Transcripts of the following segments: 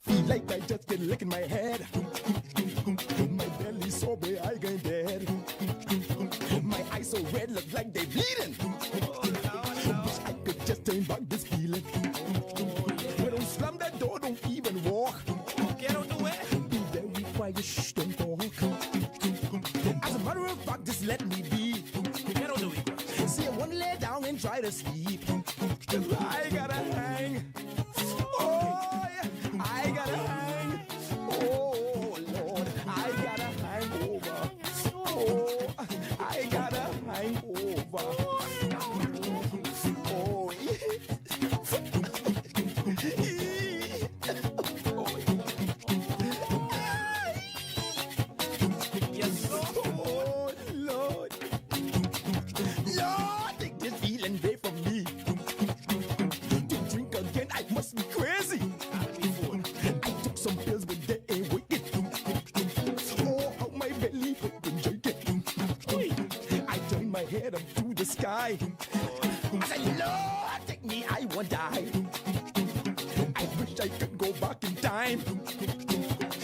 Feel like I just been licking my head. My belly so big I going dead. My eyes so red look like they bleeding. Wish I could just turn back this feeling. We don't slam that door, don't even walk. Get out the way. Be very quiet, shh, don't talk. As a matter of fact, just let me be. Get out the way. See, I wanna lay down and try to sleep. I gotta hang. Oh, yeah. I gotta hang. Oh, Lord. I gotta hang over. Oh, I gotta hang over. Oh, yeah. Yes, sir. Oh, Lord. Lord, take this feeling away from me. To drink again, I must be crazy. I took some pills, but they ain't working. Oh, how my belly been jerking. I turn my head up to the sky. I said, Lord, take me, I won't die. I wish I could go back in time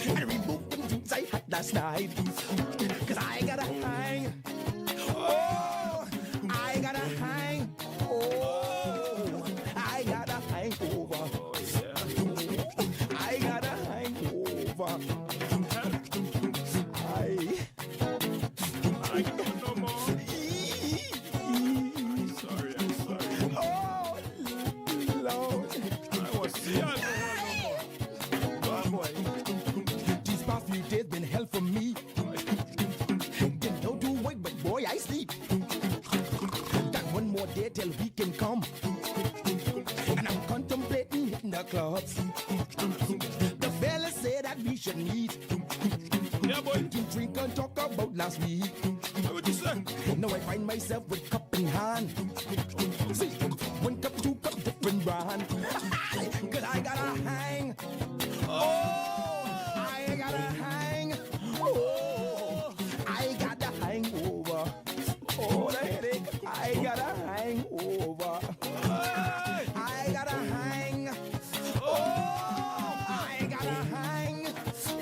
and remove them dudes I had last night. Cause I gotta hang. Oh, I gotta hang. Oh, I gotta hang over. I gotta hang over. I don't know more. Sorry, I'm sorry. Oh, Lord. I was young. Oh, boy. These past few days been hell for me. Didn't know to wake, but boy, I sleep. Got one more day till we can come. And I'm contemplating hitting the clubs. The fellas say that we should meet Yeah, boy. to drink and talk about last week. What you say? Now I find myself with cup in hand. See, one cup, two cup, different brand. Cause I gotta hang. Oh, I gotta hang. Oh, I gotta hang over. Oh, the headache. I gotta hang over. I gotta hang. Oh, I gotta hang.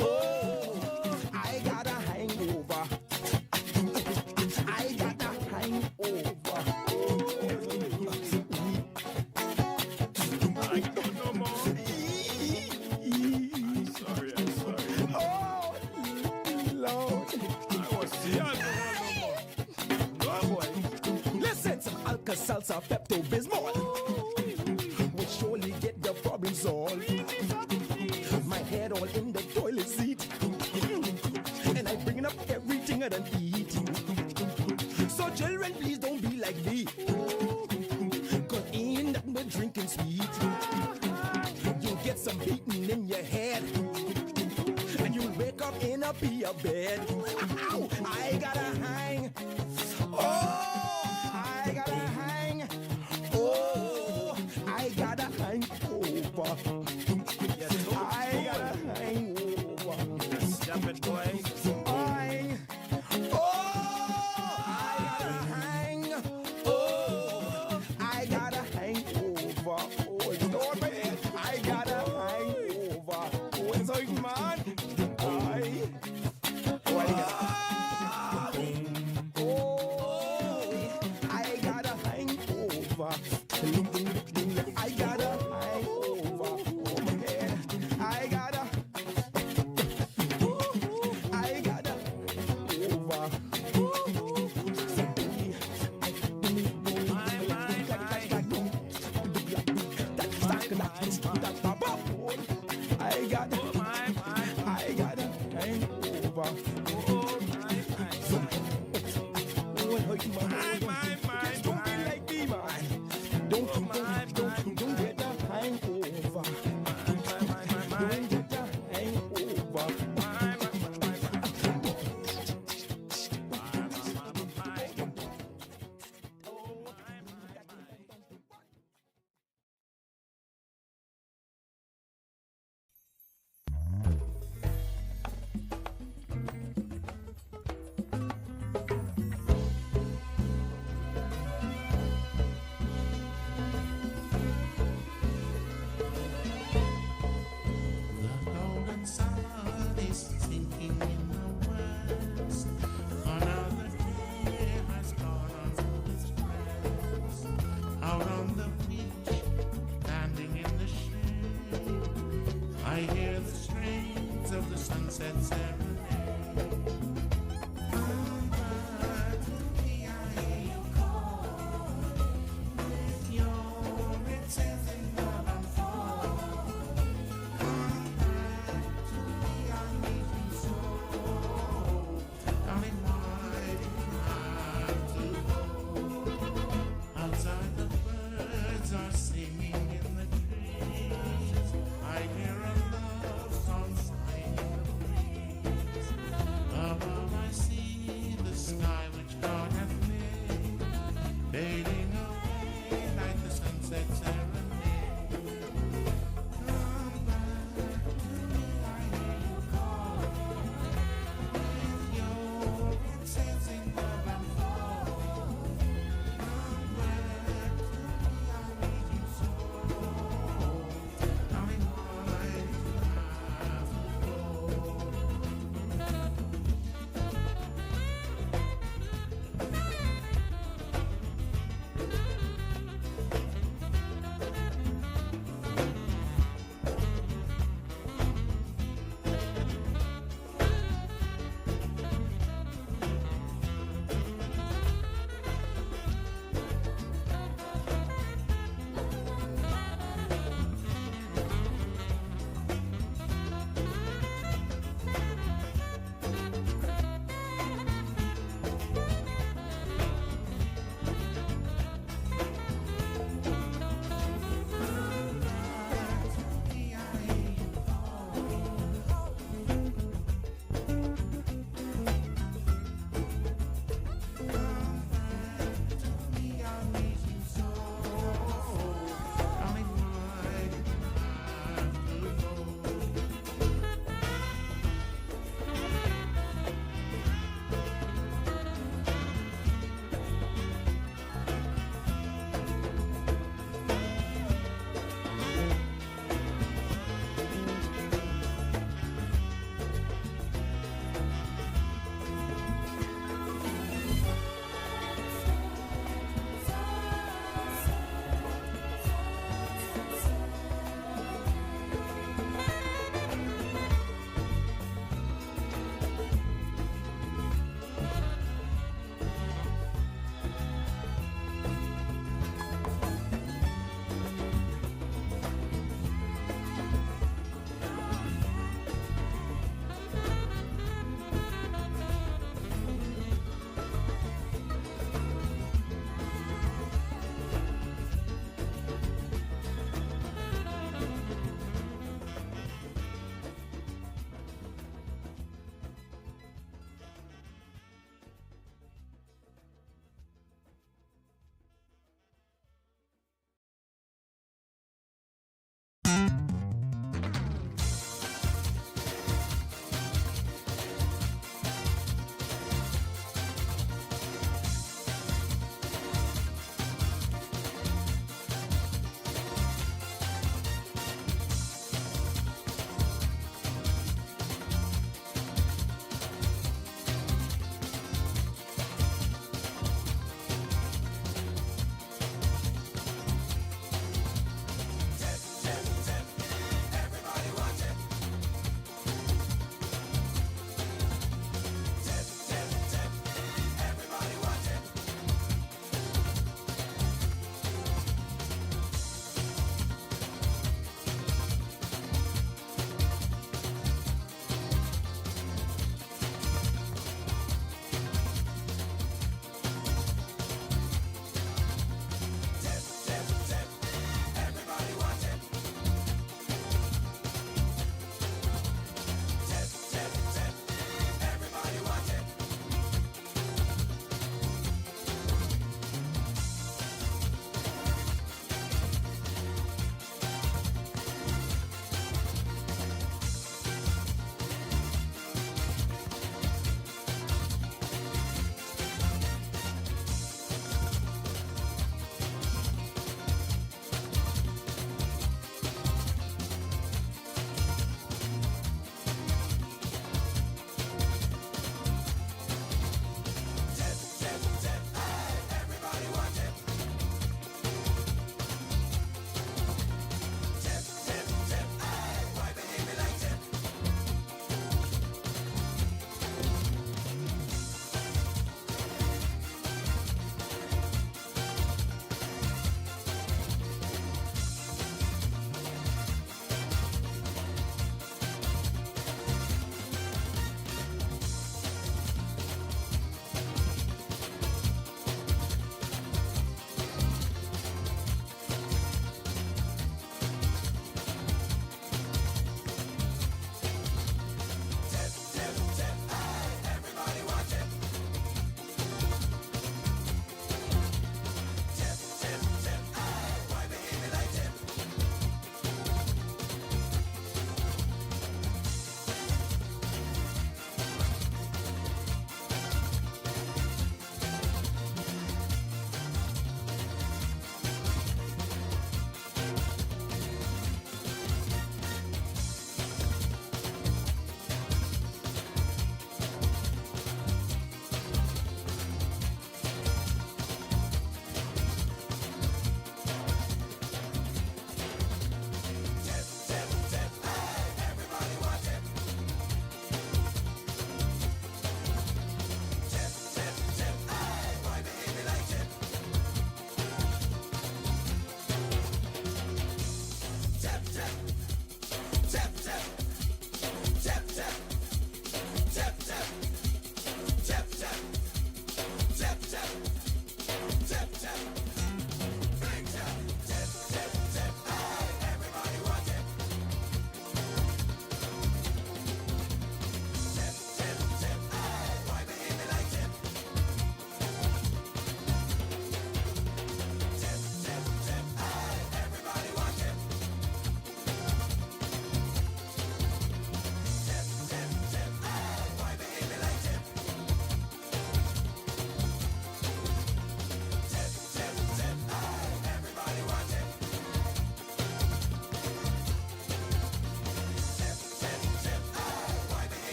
Oh, I gotta hang over. I gotta hang over. I don't know more. Sorry, I'm sorry. Oh, Lord. I was young. Oh, boy. Listen, some Alka-Seltzer, Pepto-Bismol will surely get the problem solved. My head all in the toilet seat, and I bringing up everything I done eat. So children, please don't be like me, cause ain't nothing but drinking sweet. You'll get some beating in your head, and you'll wake up in a beer bed. Ow, I gotta hang. Oh, I gotta hang. Oh, I gotta hang over. I gotta hang over. Stop it, boy. Hang. Oh, I gotta hang. Oh, I gotta hang over. Oh, Lord, man, I gotta hang over. Oh, it's like, man. Oh, I gotta. I gotta hang over. I gotta hang over. Oh my head. I gotta over. I gotta hang over. Oh, it hurt my mind. Don't be like me, man. Don't get the hangover. Don't get the hangover.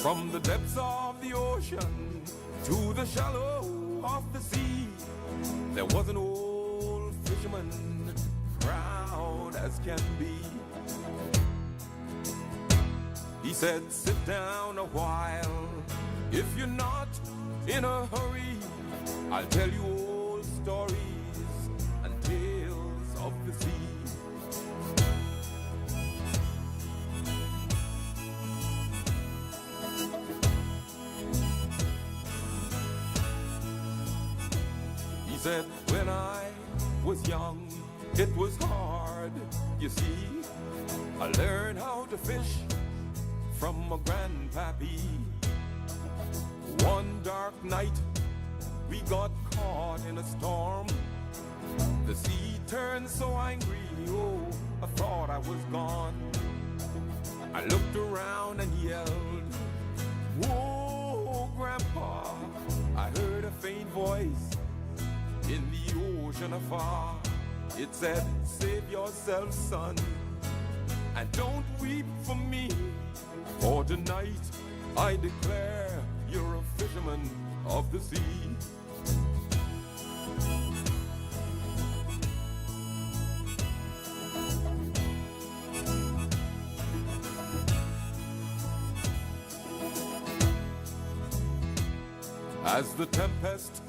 From the depths of the ocean to the shallow of the sea, there was an old fisherman, proud as can be. He said, sit down a while, if you're not in a hurry, I'll tell you old stories and tales of the sea. He said, when I was young, it was hard, you see. I learned how to fish from my grandpappy. One dark night, we got caught in a storm. The sea turned so angry, oh, I thought I was gone. I looked around and yelled, whoa, Grandpa. I heard a faint voice in the ocean afar. It said, save yourself, son, and don't weep for me. For tonight, I declare you're a fisherman of the sea. As the tempest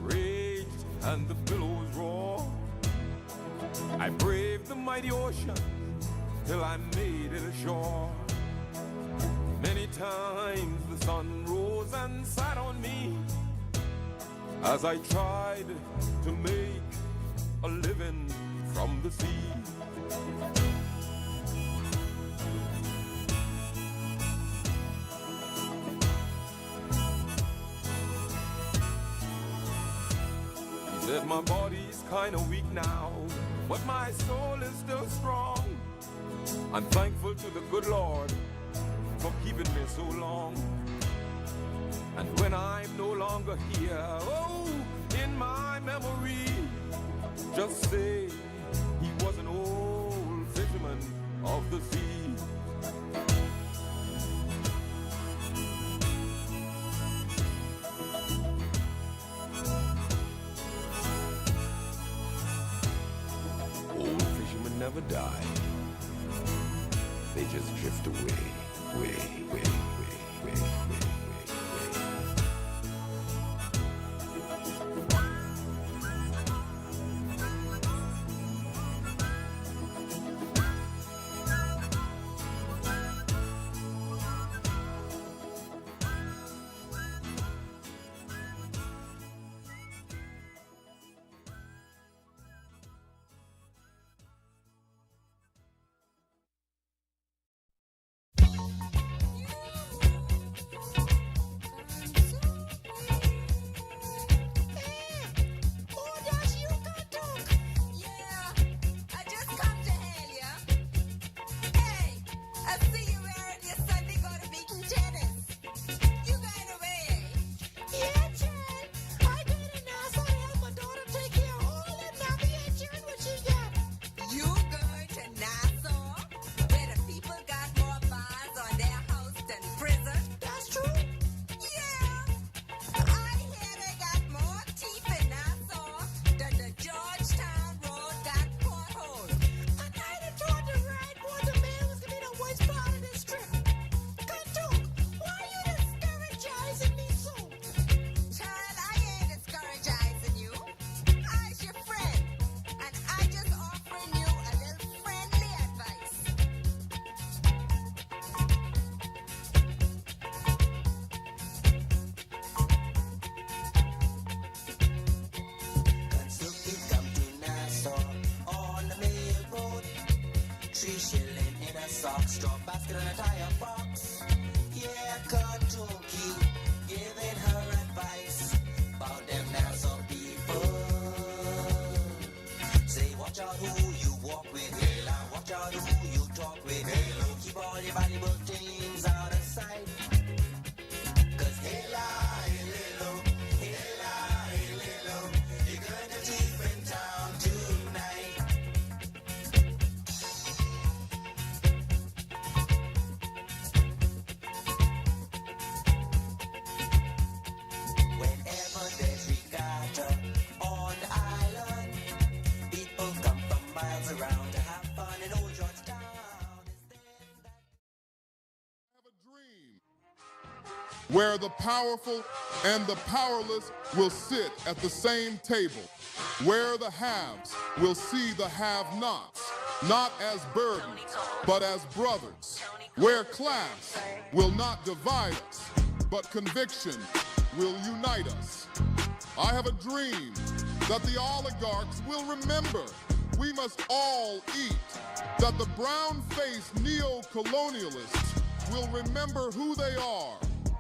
raged and the billows roared, I braved the mighty ocean till I made it ashore. Many times the sun rose and sat on me as I tried to make a living from the sea. He said, my body's kinda weak now, but my soul is still strong. I'm thankful to the good Lord for keeping me so long. And when I'm no longer here, oh, in my memory, just say he was an old fisherman of the sea. Old fishermen never die. They just drift away, way, way, way, way, way. where the powerful and the powerless will sit at the same table, where the haves will see the have-nots, not as burdens, but as brothers, where class will not divide us, but conviction will unite us. I have a dream that the oligarchs will remember we must all eat, that the brown-faced neo-colonialists will remember who they are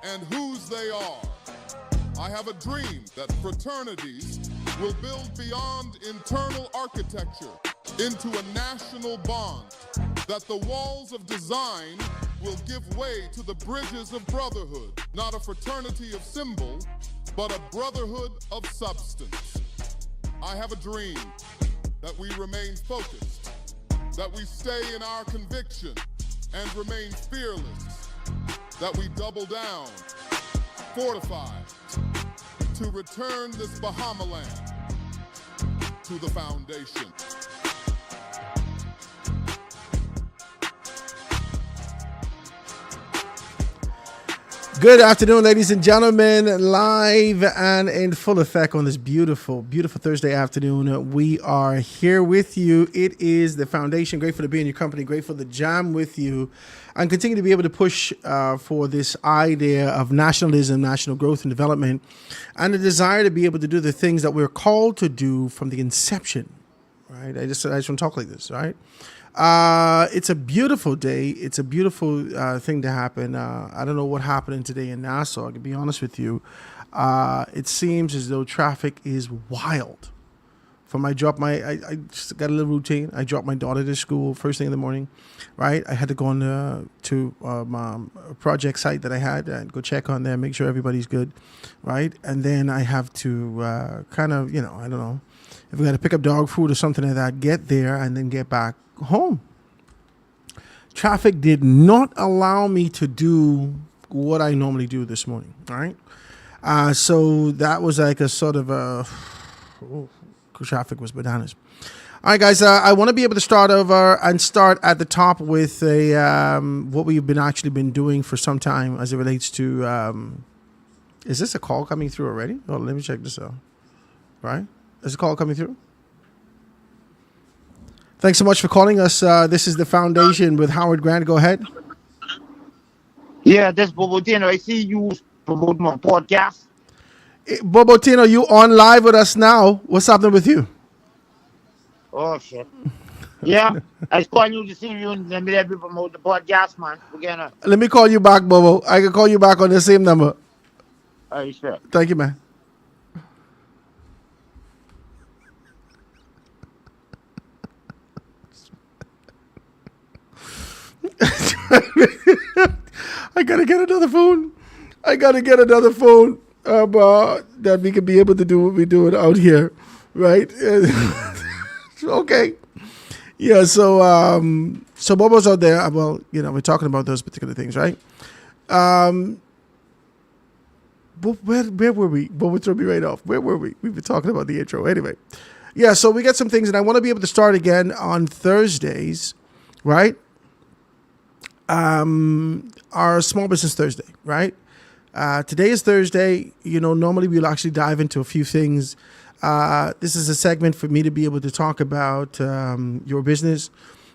and whose they are. I have a dream that fraternities will build beyond internal architecture into a national bond, that the walls of design will give way to the bridges of brotherhood, not a fraternity of symbol, but a brotherhood of substance. I have a dream that we remain focused, that we stay in our conviction and remain fearless, that we double down, fortified, to return this Bahamaland to the foundation. Good afternoon, ladies and gentlemen, live and in full effect on this beautiful, beautiful Thursday afternoon. We are here with you. It is the foundation. Grateful to be in your company. Grateful to jam with you and continue to be able to push for this idea of nationalism, national growth and development, and the desire to be able to do the things that we're called to do from the inception, right? I just want to talk like this, right? It's a beautiful day. It's a beautiful thing to happen. I don't know what happened today in Nassau. I can be honest with you. It seems as though traffic is wild. I just got a little routine. I dropped my daughter to school first thing in the morning, right? I had to go on to my project site that I had and go check on there, make sure everybody's good, right? And then I have to kind of, I don't know, if we got to pick up dog food or something like that, get there and then get back home. Traffic did not allow me to do what I normally do this morning. All right. So that was like a sort of traffic was bananas. All right, guys. I want to be able to start over and start at the top with a what we've been doing for some time as it relates to. Is this a call coming through already? Oh, let me check this out. Right. Is a call coming through? Thanks so much for calling us. This is the Foundation with Howard Grant. Go ahead. Yeah, this Bobo Tino. I see you promote my podcast. Bobo Tino, you on live with us now. What's happening with you? Oh, shit. Yeah, I was calling you to see you and let me promote the podcast, man. We're gonna... Let me call you back, Bobo. I can call you back on the same number. All right, sure. Thank you, man. I gotta get another phone. That we can be able to do what we're doing out here, right? Okay. Yeah. So Bobo's out there. Well, we're talking about those particular things, right? But where were we? Bobo threw me right off. Where were we? We've been talking about the intro anyway. Yeah. So we got some things, and I want to be able to start again on Thursdays, right? Our Small Business Thursday, right? Today is Thursday. Normally we'll actually dive into a few things. This is a segment for me to be able to talk about your business,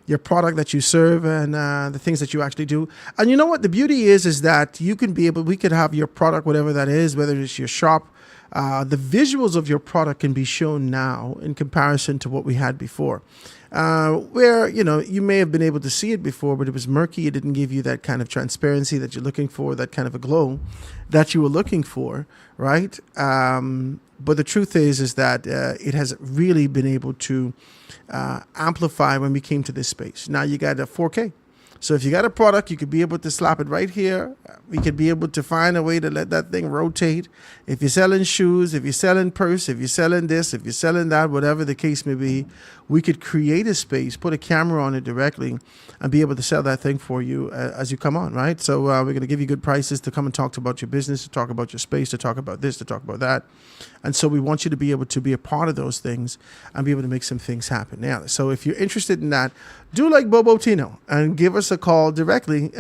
your product that you serve, and the things that you actually do. And you know what? The beauty is that we could have your product, whatever that is, whether it's your shop. The visuals of your product can be shown now in comparison to what we had before. Where, you may have been able to see it before, but it was murky. It didn't give you that kind of transparency that you're looking for, that kind of a glow that you were looking for, right? But the truth is that it has really been able to amplify when we came to this space. Now you got a 4K. So if you got a product, you could be able to slap it right here. We could be able to find a way to let that thing rotate. If you're selling shoes, if you're selling purse, if you're selling this, if you're selling that, whatever the case may be, we could create a space, put a camera on it directly, and be able to sell that thing for you as you come on, right? So we're going to give you good prices to come and talk about your business, to talk about your space, to talk about this, to talk about that. And so we want you to be able to be a part of those things and be able to make some things happen. Now, so if you're interested in that, do like Bobo Tino and give us a call directly.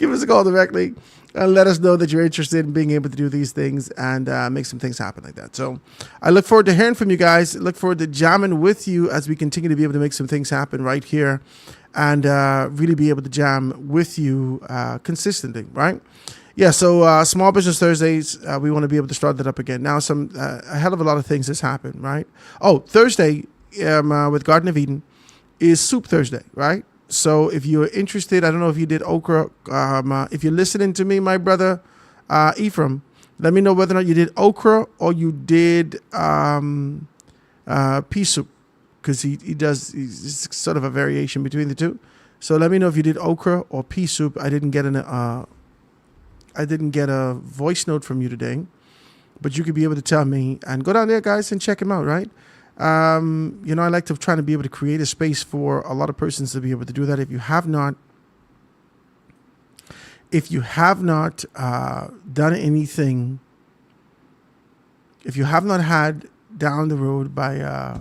give us a call directly and let us know that you're interested in being able to do these things and make some things happen like that. So I look forward to hearing from you guys. Look forward to jamming with you as we continue to be able to make some things happen right here and really be able to jam with you consistently, right? Yeah, so Small Business Thursdays, we want to be able to start that up again. Now, a hell of a lot of things has happened, right? Oh, Thursday with Garden of Eden is Soup Thursday, right? So if you're interested, I don't know if you did okra. If you're listening to me, my brother Ephraim, let me know whether or not you did okra or you did pea soup, because he's sort of a variation between the two. So let me know if you did okra or pea soup. I didn't get a voice note from you today, but you could be able to tell me and go down there, guys, and check him out, right? I like to try to be able to create a space for a lot of persons to be able to do that. If you have not done anything, if you have not had Down the Road by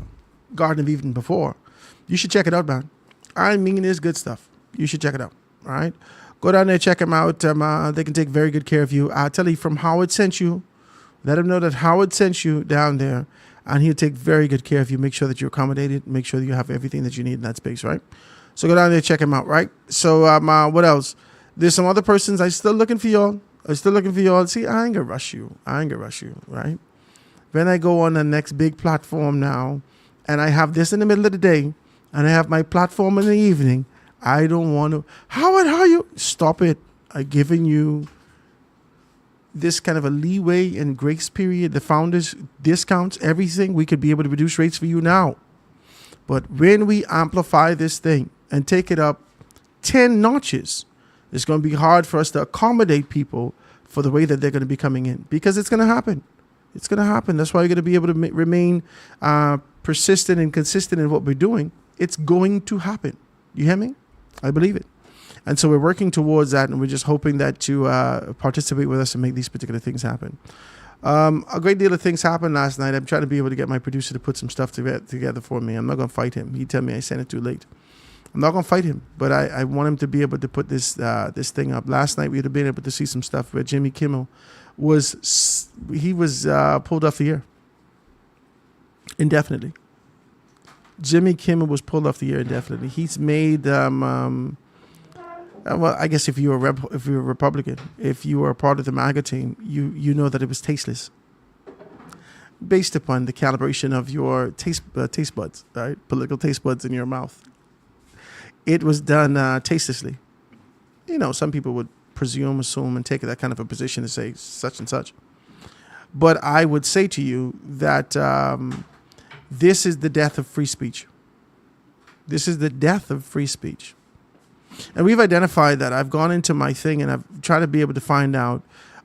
Garden of Eden before, you should check it out, man. I mean, it's good stuff. You should check it out, all right? Go down there, check them out. They can take very good care of you. I'll tell you from Howard sent you. Let him know that Howard sent you down there, and he'll take very good care of you. Make sure that you're accommodated. Make sure that you have everything that you need in that space, right? So go down there, check him out, right? So what else? There's some other persons. I'm still looking for y'all. See, I ain't gonna rush you, right? When I go on the next big platform now, and I have this in the middle of the day, and I have my platform in the evening, I don't want to. Howard, how are you? Stop it. I've given you this kind of a leeway and grace period. The founders discounts, everything. We could be able to reduce rates for you now. But when we amplify this thing and take it up 10 notches, it's going to be hard for us to accommodate people for the way that they're going to be coming in, because it's going to happen. It's going to happen. That's why you're going to be able to remain persistent and consistent in what we're doing. It's going to happen. You hear me? I believe it. And so we're working towards that, and we're just hoping that to participate with us and make these particular things happen. A great deal of things happened last night. I'm trying to be able to get my producer to put some stuff together for me. I'm not going to fight him. He told me I sent it too late. I'm not going to fight him, but I want him to be able to put this thing up. Last night we would have been able to see some stuff where Jimmy Kimmel was pulled off the air indefinitely. Jimmy Kimmel was pulled off the air indefinitely. He's made well, I guess if you're a Republican, if you were a part of the MAGA team, you know that it was tasteless, based upon the calibration of your taste buds, right? Political taste buds in your mouth. It was done tastelessly. Some people would assume, and take that kind of a position to say such and such. But I would say to you that this is the death of free speech. This is the death of free speech. And we've identified that. I've gone into my thing and I've tried to be able to find out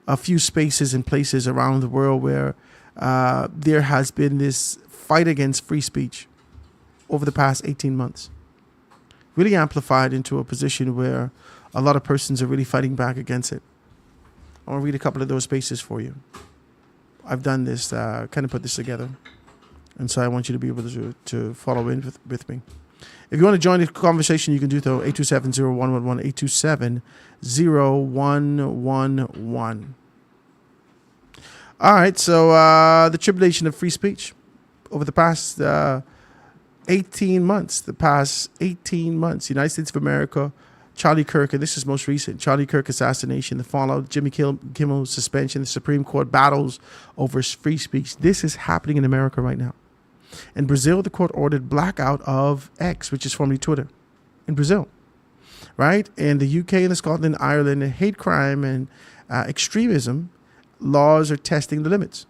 a few spaces and places around the world where there has been this fight against free speech over the past 18 months. Really amplified into a position where a lot of persons are really fighting back against it. I want to read a couple of those spaces for you. I've done this, kind of put this together. And so I want you to be able to follow in with me. If you want to join the conversation, you can do so. 827-0111, 827-0111. All right, so the tribulation of free speech over the past 18 months. United States of America, Charlie Kirk, and this is most recent, Charlie Kirk assassination, the fallout, Jimmy Kimmel suspension, the Supreme Court battles over free speech. This is happening in America right now. In Brazil, the court ordered blackout of X, which is formerly Twitter, in Brazil, right? In the UK and Scotland, Ireland, hate crime and extremism laws are testing the limits.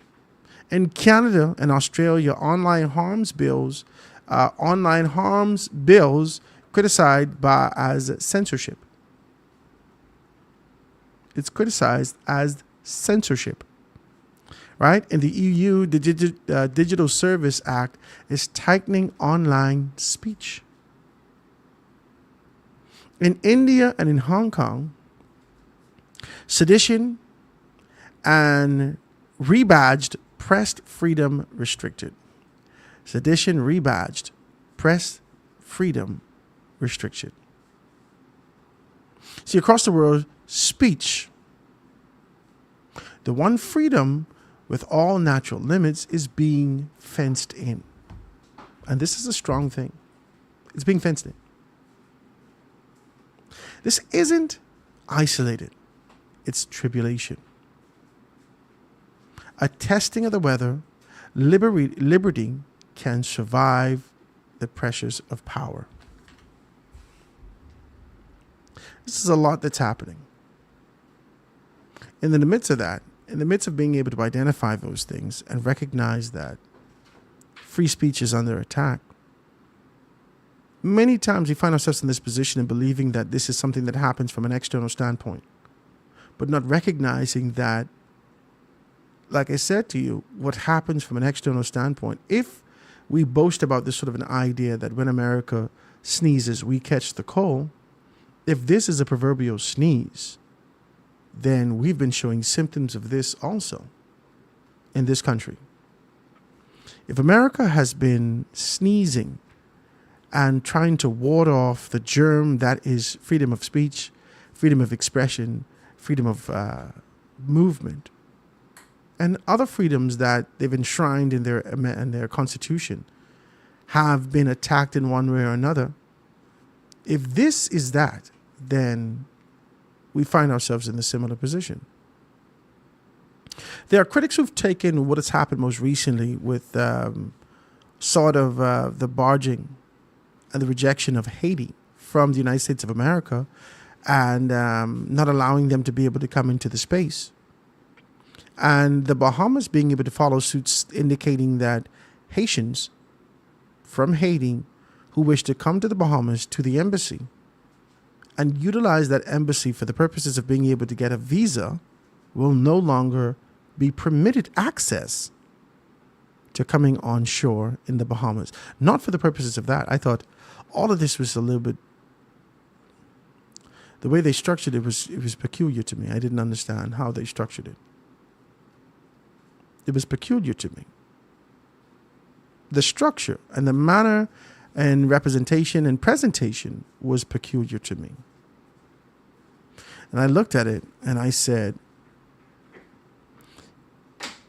In Canada and Australia, online harms bills criticized as censorship. It's criticized as censorship. Right? In the EU, the Digital Service Act is tightening online speech. In India and in Hong Kong, sedition and rebadged press freedom restricted. Sedition rebadged press freedom restriction. See, across the world, speech. The one freedom with all natural limits is being fenced in. And this is a strong thing. It's being fenced in. This isn't isolated. It's tribulation. A testing of the whether liberty can survive the pressures of power. This is a lot that's happening. And in the midst of that, in the midst of being able to identify those things and recognize that free speech is under attack, many times we find ourselves in this position of believing that this is something that happens from an external standpoint, but not recognizing that, like I said to you, what happens from an external standpoint, if we boast about this sort of an idea that when America sneezes, we catch the cold, if this is a proverbial sneeze, then we've been showing symptoms of this also in this country. If America has been sneezing and trying to ward off the germ that is freedom of speech, freedom of expression, freedom of movement, and other freedoms that they've enshrined in their constitution have been attacked in one way or another, if this is that, then we find ourselves in a similar position. There are critics who've taken what has happened most recently with the barging and the rejection of Haiti from the United States of America and not allowing them to be able to come into the space. And the Bahamas being able to follow suit, indicating that Haitians from Haiti who wish to come to the Bahamas to the embassy and utilize that embassy for the purposes of being able to get a visa will no longer be permitted access to coming on shore in the Bahamas. Not for the purposes of that. I thought all of this was a little bit, the way they structured it was peculiar to me. I didn't understand how they structured it. It was peculiar to me. The structure and the manner and representation and presentation was peculiar to me. And I looked at it and I said,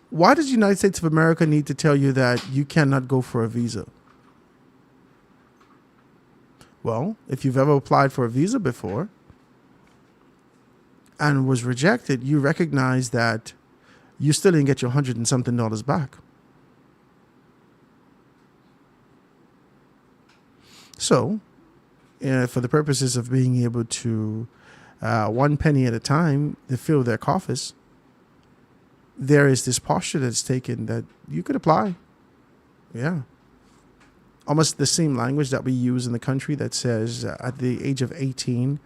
why does the United States of America need to tell you that you cannot go for a visa? Well, if you've ever applied for a visa before and was rejected, you recognize that you still didn't get your $100 and something back. So, for the purposes of being able to, 1 penny at a time, to fill their coffers, there is this posture that's taken that you could apply. Yeah. Almost the same language that we use in the country that says at the age of 18,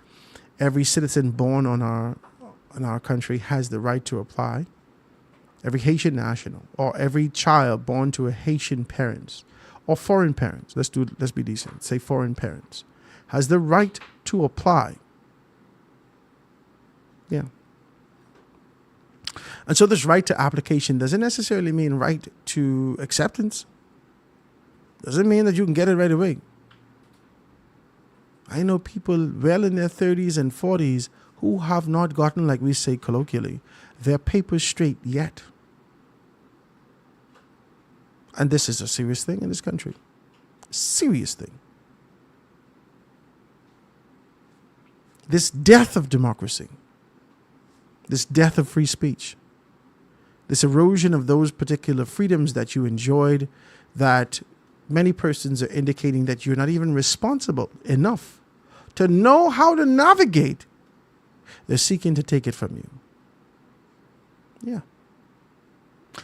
every citizen born in our country has the right to apply. Every Haitian national or every child born to a Haitian parents or foreign parents, let's be decent, say foreign parents, has the right to apply. Yeah. And so this right to application doesn't necessarily mean right to acceptance. Doesn't mean that you can get it right away. I know people well in their 30s and 40s who have not gotten, like we say colloquially, their papers straight yet. And this is a serious thing in this country. Serious thing. This death of democracy, this death of free speech, this erosion of those particular freedoms that you enjoyed, that many persons are indicating that you're not even responsible enough to know how to navigate. They're seeking to take it from you. Yeah.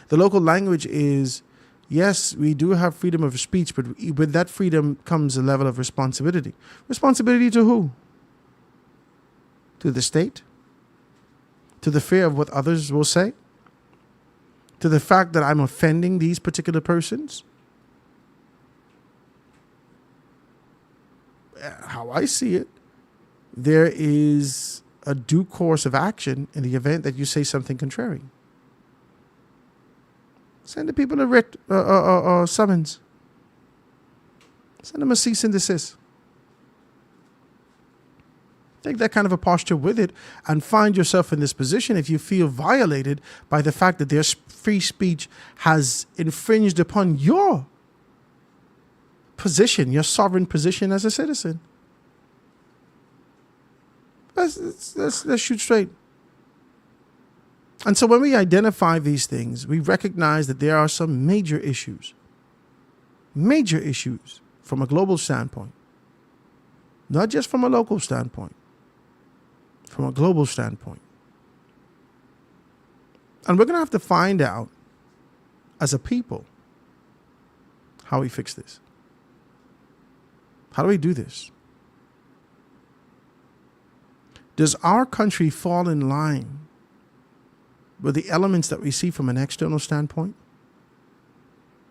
The local language is, yes, we do have freedom of speech, but with that freedom comes a level of responsibility. Responsibility to who? To the state? To the fear of what others will say? To the fact that I'm offending these particular persons? How I see it, there is a due course of action in the event that you say something contrary. Send the people a writ or summons. Send them a cease and desist. Take that kind of a posture with it and find yourself in this position if you feel violated by the fact that their free speech has infringed upon your position, your sovereign position as a citizen. Let's shoot straight. And so when we identify these things, we recognize that there are some major issues from a global standpoint, not just from a local standpoint, from a global standpoint. And we're going to have to find out as a people how we fix this. How do we do this? Does our country fall in line with the elements that we see from an external standpoint?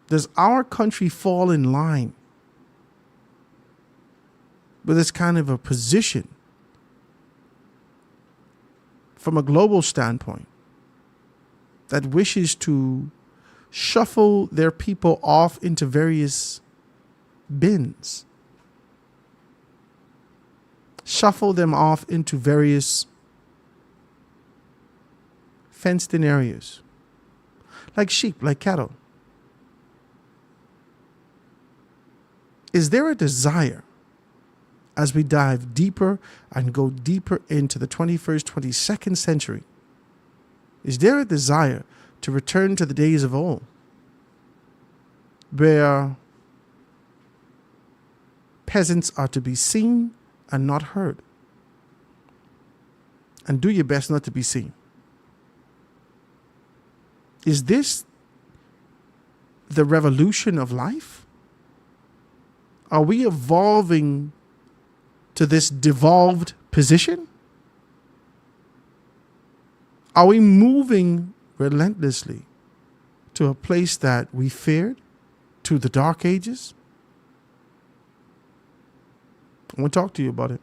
Does our country fall in line with this kind of a position from a global standpoint that wishes to shuffle their people off into various bins? Shuffle them off into various fenced-in areas, like sheep, like cattle. Is there a desire, as we dive deeper and go deeper into the 21st, 22nd century, is there a desire to return to the days of old, where peasants are to be seen and not heard, and do your best not to be seen? Is this the revolution of life? Are we evolving to this devolved position? Are we moving relentlessly to a place that we feared, to the dark ages? I want to talk to you about it.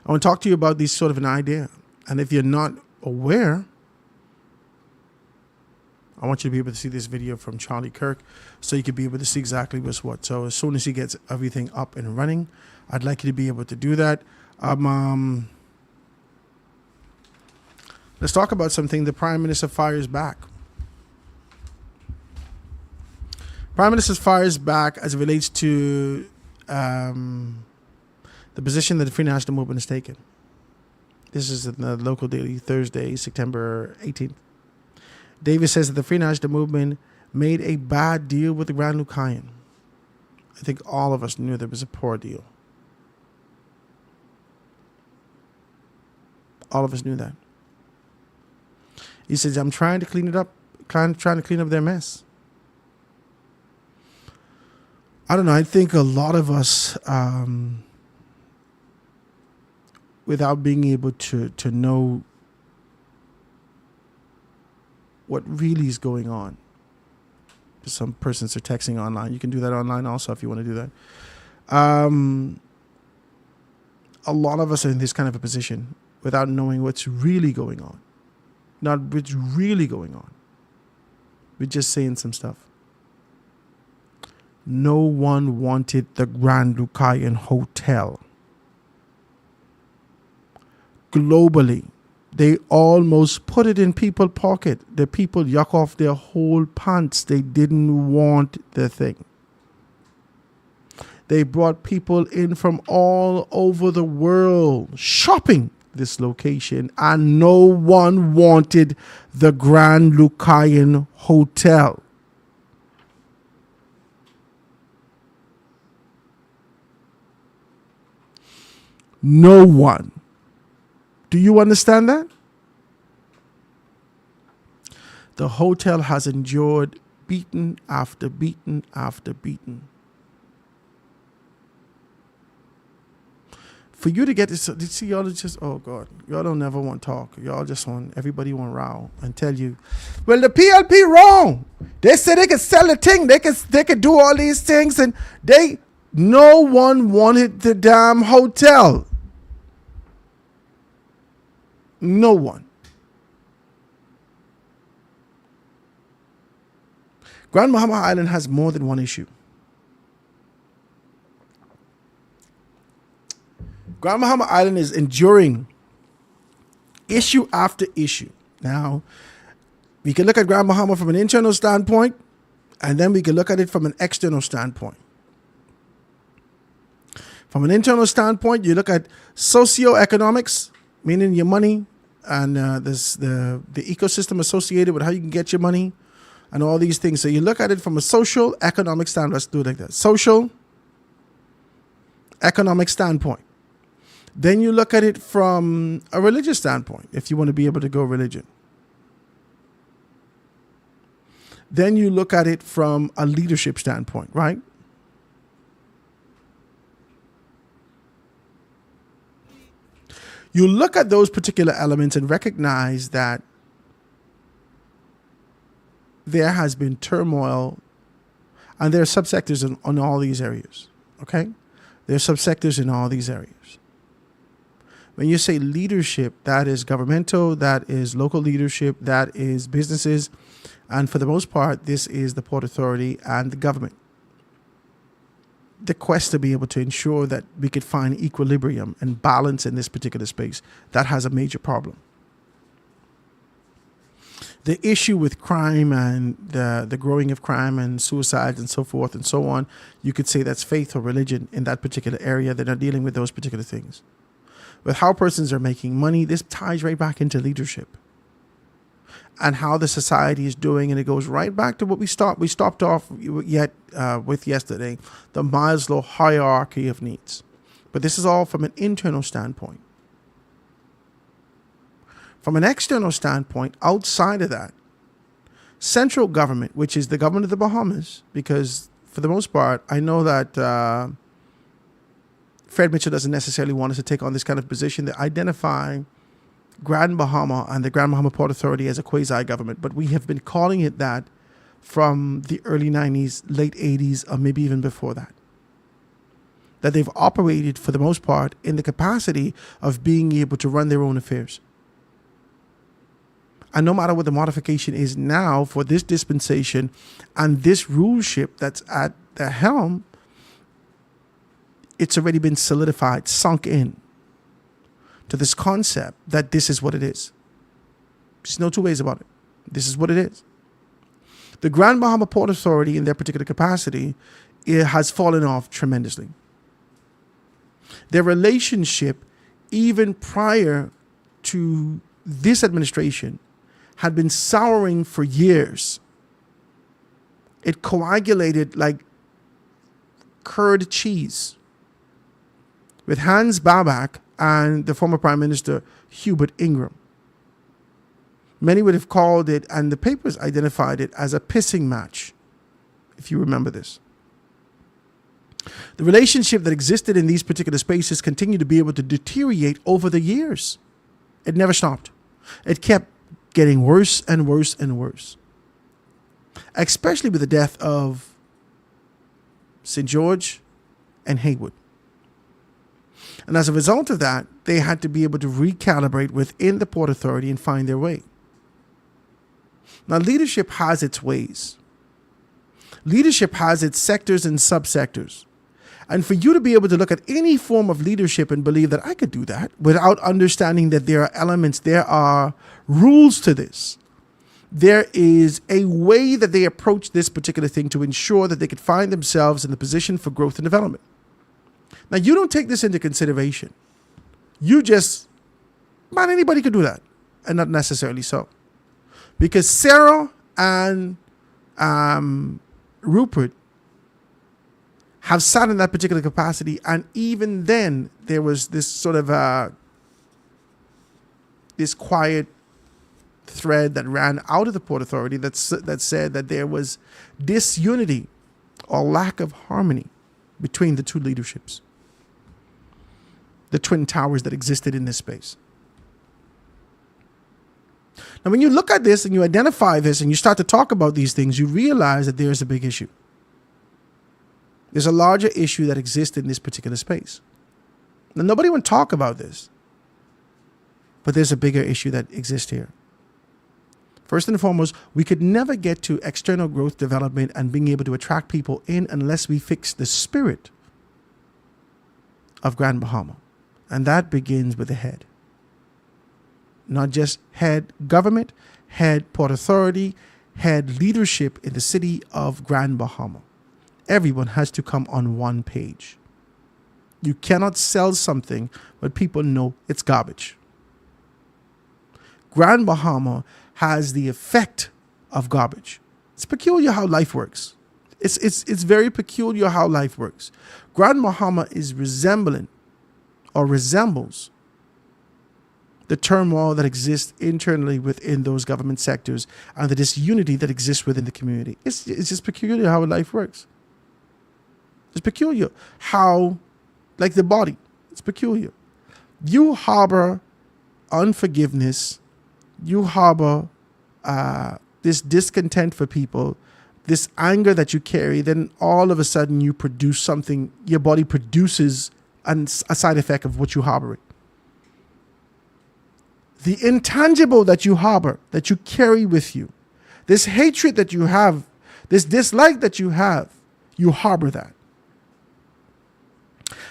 I want to talk to you about this sort of an idea. And if you're not aware, I want you to be able to see this video from Charlie Kirk so you can be able to see exactly what's what. So as soon as he gets everything up and running, I'd like you to be able to do that. Let's talk about something. The Prime Minister fires back. Prime Minister fires back as it relates to the position that the Free National Movement has taken. This is in the local daily Thursday, September 18th. Davis says that the Free National Movement made a bad deal with the Grand Lucayan. I think all of us knew there was a poor deal. All of us knew that. He says, I'm trying to clean it up, trying to clean up their mess. I don't know. I think a lot of us, without being able to know what really is going on. Some persons are texting online. You can do that online also if you want to do that. A lot of us are in this kind of a position without knowing what's really going on. Not what's really going on. We're just saying some stuff. No one wanted the Grand Lucayan Hotel. Globally, they almost put it in people's pocket. The people yuck off their whole pants. They didn't want the thing. They brought people in from all over the world shopping this location, and no one wanted the Grand Lucayan Hotel. No one. Do you understand that? The hotel has endured beaten after beaten after beaten. For you to get this, see, y'all just, oh God, y'all don't never want to talk. Y'all just want, everybody want row and tell you, well, the PLP wrong. They said they could sell the thing. They could do all these things, and no one wanted the damn hotel. No one. Grand Bahama Island has more than one issue. Grand Bahama Island is enduring issue after issue. Now, we can look at Grand Bahama from an internal standpoint, and then we can look at it from an external standpoint. From an internal standpoint, you look at socioeconomics, meaning your money, and the ecosystem associated with how you can get your money, and all these things. So you look at it from a social, economic standpoint. Let's do it like that. Social, economic standpoint. Then you look at it from a religious standpoint, if you want to be able to go religion. Then you look at it from a leadership standpoint, right? You look at those particular elements and recognize that there has been turmoil, and there are subsectors on all these areas, okay? There are subsectors in all these areas. When you say leadership, that is governmental, that is local leadership, that is businesses, and for the most part, this is the Port Authority and the government. The quest to be able to ensure that we could find equilibrium and balance in this particular space, that has a major problem. The issue with crime and the growing of crime and suicides and so forth and so on, you could say that's faith or religion in that particular area. They're not dealing with those particular things. With how persons are making money, this ties right back into leadership and how the society is doing, and it goes right back to what we stopped off with yesterday, the Maslow hierarchy of needs. But this is all from an internal standpoint. From an external standpoint, outside of that, central government, which is the government of the Bahamas, because for the most part, I know that Fred Mitchell doesn't necessarily want us to take on this kind of position that identify Grand Bahama and the Grand Bahama Port Authority as a quasi-government, but we have been calling it that from the early 90s, late 80s, or maybe even before that. That they've operated, for the most part, in the capacity of being able to run their own affairs. And no matter what the modification is now for this dispensation and this ruleship that's at the helm, it's already been solidified, sunk in to this concept that this is what it is. There's no two ways about it. This is what it is. The Grand Bahama Port Authority, in their particular capacity, it has fallen off tremendously. Their relationship, even prior to this administration, had been souring for years. It coagulated like curd cheese with Hans Babak and the former Prime Minister Hubert Ingram. Many would have called it, and the papers identified it as a pissing match, if you remember this. The relationship that existed in these particular spaces continued to be able to deteriorate over the years. It never stopped. It kept getting worse and worse and worse, especially with the death of St. George and Haywood. And as a result of that, they had to be able to recalibrate within the Port Authority and find their way. Now, leadership has its ways. Leadership has its sectors and subsectors. And for you to be able to look at any form of leadership and believe that I could do that without understanding that there are elements, there are rules to this. There is a way that they approach this particular thing to ensure that they could find themselves in the position for growth and development. Now, you don't take this into consideration. You just, man, anybody could do that. And not necessarily so. Because Sarah and Rupert have sat in that particular capacity. And even then, there was this sort of this quiet thread that ran out of the Port Authority that said that there was disunity or lack of harmony between the two leaderships. The twin towers that existed in this space. Now, when you look at this and you identify this and you start to talk about these things, you realize that there is a big issue. There's a larger issue that exists in this particular space. Now, nobody would talk about this, but there's a bigger issue that exists here. First and foremost, we could never get to external growth development and being able to attract people in unless we fix the spirit of Grand Bahama. And that begins with the head. Not just head government, head Port Authority, head leadership in the city of Grand Bahama. Everyone has to come on one page. You cannot sell something but people know it's garbage. Grand Bahama has the effect of garbage. It's peculiar how life works. It's very peculiar how life works. Grand Bahama is resembling or resembles the turmoil that exists internally within those government sectors and the disunity that exists within the community. It's just peculiar how life works. It's peculiar how, like the body, it's peculiar. You harbor unforgiveness, you harbor this discontent for people, this anger that you carry, then all of a sudden you produce something, your body produces a side effect of what you harboring. The intangible that you harbor, that you carry with you, this hatred that you have, this dislike that you have, you harbor that.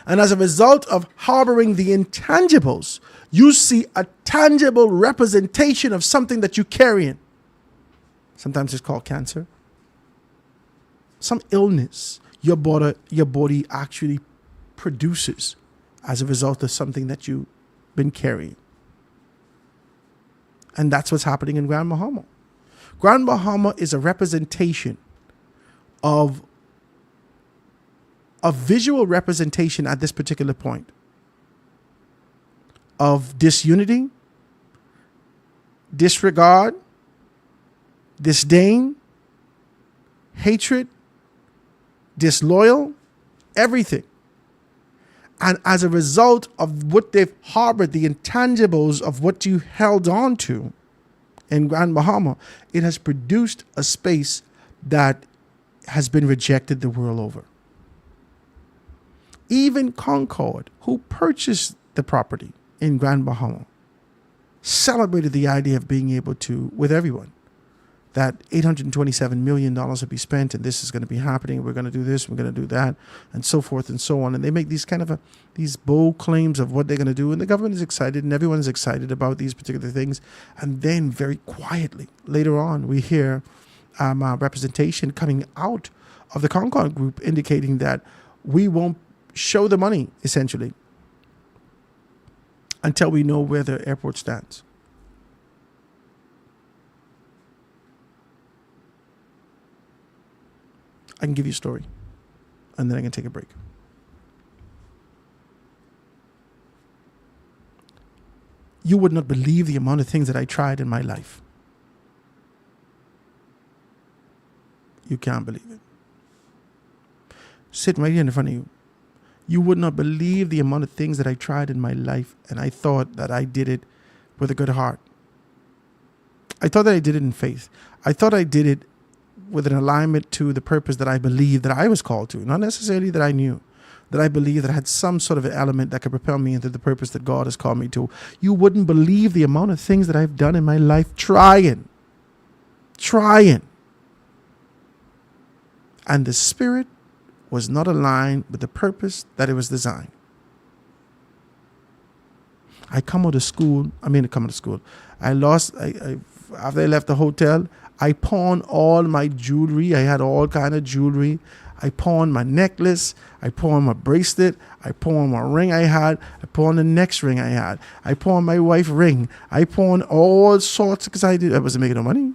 And as a result of harboring the intangibles, you see a tangible representation of something that you carry in. Sometimes it's called cancer. Some illness your body actually produces as a result of something that you've been carrying. And that's what's happening in Grand Bahama. Grand Bahama is a representation of a visual representation at this particular point of disunity, disregard, disdain, hatred, disloyal, everything. And as a result of what they've harbored, the intangibles of what you held on to in Grand Bahama, it has produced a space that has been rejected the world over. Even Concord, who purchased the property in Grand Bahama, celebrated the idea of being able to, with everyone, that $827 million will be spent and this is going to be happening. We're going to do this, we're going to do that, and so forth and so on. And they make these kind of these bold claims of what they're going to do. And the government is excited and everyone's excited about these particular things. And then very quietly, later on, we hear representation coming out of the Concord group indicating that we won't show the money, essentially, until we know where the airport stands. I can give you a story, and then I can take a break. You would not believe the amount of things that I tried in my life. You can't believe it. Sitting right here in front of you. You would not believe the amount of things that I tried in my life, and I thought that I did it with a good heart. I thought that I did it in faith. I thought I did it with an alignment to the purpose that I believed that I was called to, not necessarily that I knew, that I believed that I had some sort of an element that could propel me into the purpose that God has called me to. You wouldn't believe the amount of things that I've done in my life trying. And the spirit was not aligned with the purpose that it was designed. I come out of school. After I left the hotel, I pawned all my jewelry. I had all kind of jewelry. I pawned my necklace. I pawned my bracelet. I pawned my ring I had. I pawned the next ring I had. I pawned my wife's ring. I pawned all sorts because I wasn't making no money.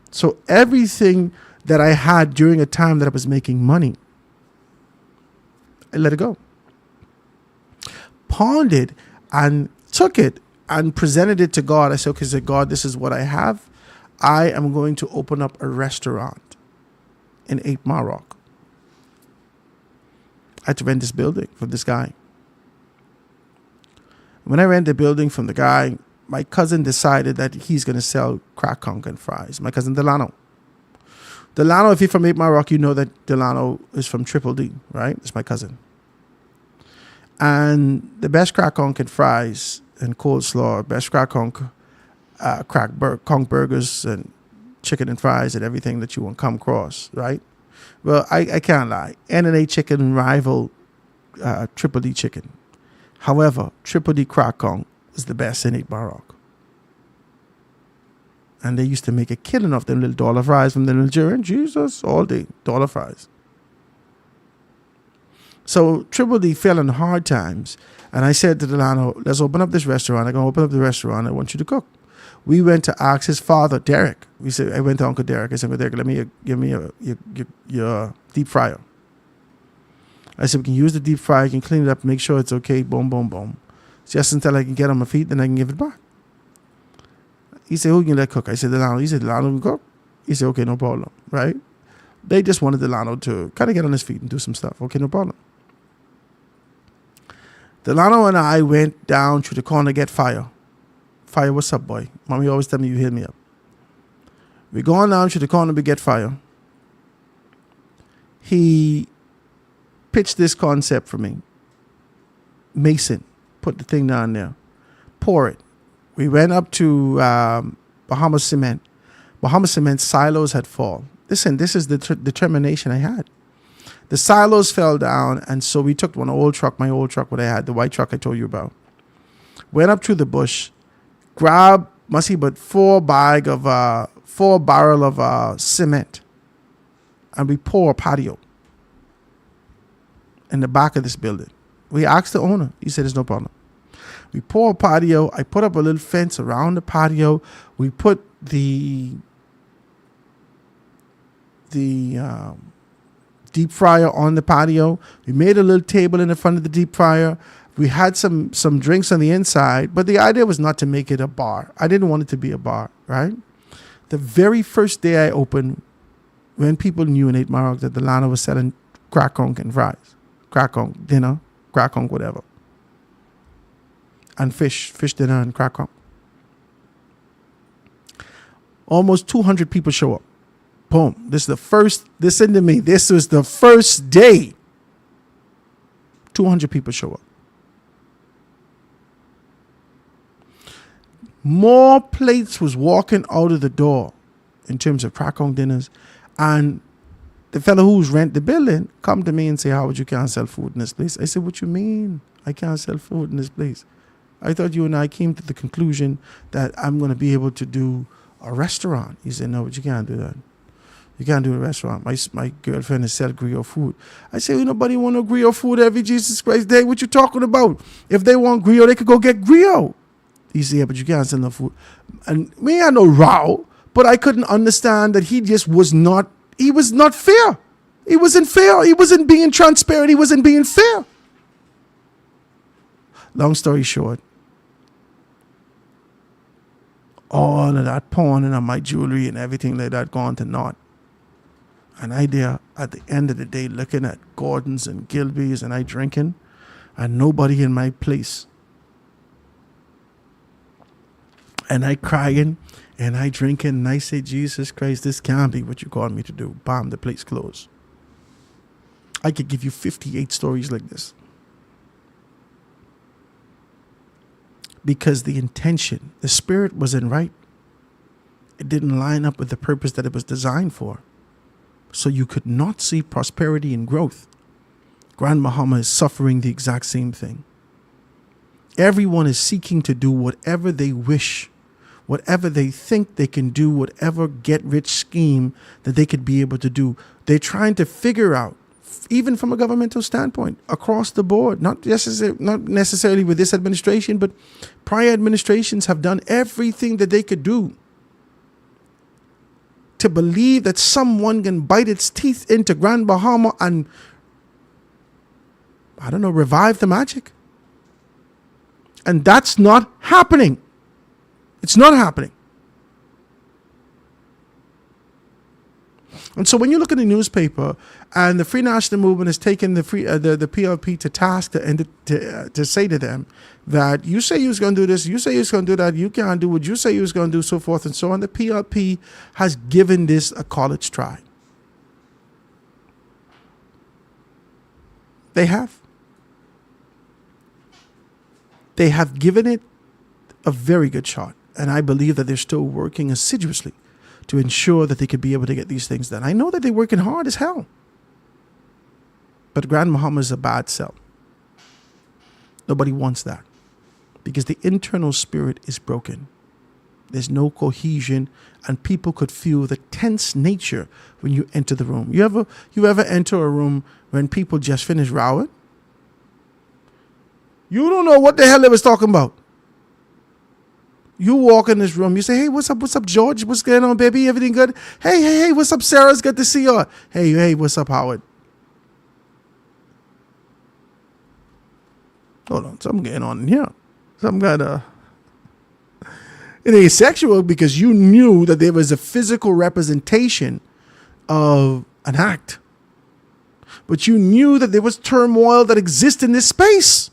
So everything that I had during a time that I was making money, I let it go. Pawned it and took it and presented it to God. I said, okay, God, this is what I have. I am going to open up a restaurant in 8 Mile Rock. I had to rent this building from this guy. When I rent the building from the guy, my cousin decided that he's going to sell crack conch and fries. My cousin Delano. Delano, if you're from 8 Mile Rock, you know that Delano is from Triple D, right? That's my cousin. And the best crack conch and fries and coleslaw, best crack conch, conch burgers and chicken and fries and everything that you want come across, right? Well, I can't lie. N&A chicken rival Triple D chicken. However, Triple D Crack Kong was the best in 8 Bar Rock. And they used to make a killing off them little dollar fries from the Nigerian. Jesus, all day, dollar fries. So Triple D fell in hard times. And I said to Delano, let's open up this restaurant. I'm going to open up the restaurant. I want you to cook. We went to ask his father, Derek. I went to Uncle Derek. I said, Uncle Derek, give me your deep fryer. I said, we can use the deep fryer. I can clean it up, make sure it's okay. Boom, boom, boom. Just until I can get on my feet, then I can give it back. He said, who can let cook? I said, Delano. He said, Delano can cook? He said, okay, no problem, right? They just wanted Delano to kind of get on his feet and do some stuff. Okay, no problem. Delano and I went down to the corner to get Fire. Fire, what's up, boy? Mommy always tell me you hit me up. We going down to the corner to get Fire. He pitched this concept for me. Mason, put the thing down there. Pour it. We went up to Bahama Cement. Bahama Cement silos had fallen. Listen, this is the determination I had. The silos fell down, and so we took my old truck, what I had, the white truck I told you about. Went up to the bush, grabbed, must see, but 4 barrel of cement, and we pour a patio in the back of this building. We asked the owner. He said, there's no problem. We pour a patio. I put up a little fence around the patio. We put the deep fryer on the patio. We made a little table in the front of the deep fryer. We had some drinks on the inside, but the idea was not to make it a bar. I didn't want it to be a bar, right? The very first day I opened, when people knew in 8 Mile Rock that Delano was selling crack conch and fries, crack conch dinner, crack conch whatever, and fish dinner and crack conch. Almost 200 people show up. Boom. Listen to me. This was the first day. 200 people show up. More plates was walking out of the door in terms of crack conch dinners. And the fellow who's rent the building come to me and say, Howard, you can't sell food in this place. I said, what you mean? I can't sell food in this place. I thought you and I came to the conclusion that I'm going to be able to do a restaurant. He said, no, but you can't do that. You can't do a restaurant. My girlfriend is sell griot food. I say, nobody want no griot food every Jesus Christ day. What you talking about? If they want griot, they could go get griot. He said, yeah, but you can't sell no food. And we had no row, but I couldn't understand that he was not fair. He wasn't fair. He wasn't being transparent. He wasn't being fair. Long story short, all of that pawning on my jewelry and everything like that gone to naught. And I there at the end of the day looking at Gordon's and Gilby's and I drinking and nobody in my place. And I crying and I drinking and I say, Jesus Christ, this can't be what you called me to do. Bam, the place closed. I could give you 58 stories like this. Because the intention, the spirit wasn't right. It didn't line up with the purpose that it was designed for. So you could not see prosperity and growth. Grand Bahama is suffering the exact same thing. Everyone is seeking to do whatever they wish, whatever they think they can do, whatever get-rich scheme that they could be able to do. They're trying to figure out, even from a governmental standpoint, across the board, not necessarily with this administration, but prior administrations have done everything that they could do to believe that someone can bite its teeth into Grand Bahama and, revive the magic. And that's not happening. It's not happening. And so when you look at the newspaper and the Free National Movement has taken the PLP to task to say to them that you say you was going to do this, you say you was going to do that, you can't do what you say you was going to do, so forth and so on. The PLP has given this a college try. They have. They have given it a very good shot. And I believe that they're still working assiduously to ensure that they could be able to get these things done. I know that they're working hard as hell. But Grand Bahama is a bad sell. Nobody wants that because the internal spirit is broken. There's no cohesion, and people could feel the tense nature when you enter the room. You ever enter a room when people just finish rowing? You don't know what the hell they was talking about. You walk in this room, you say, hey, what's up, George? What's going on, baby? Everything good? Hey, what's up, Sarah? It's good to see you. Hey, what's up, Howard? Hold on, something going on in here. Some kind of... It ain't sexual because you knew that there was a physical representation of an act. But you knew that there was turmoil that exists in this space.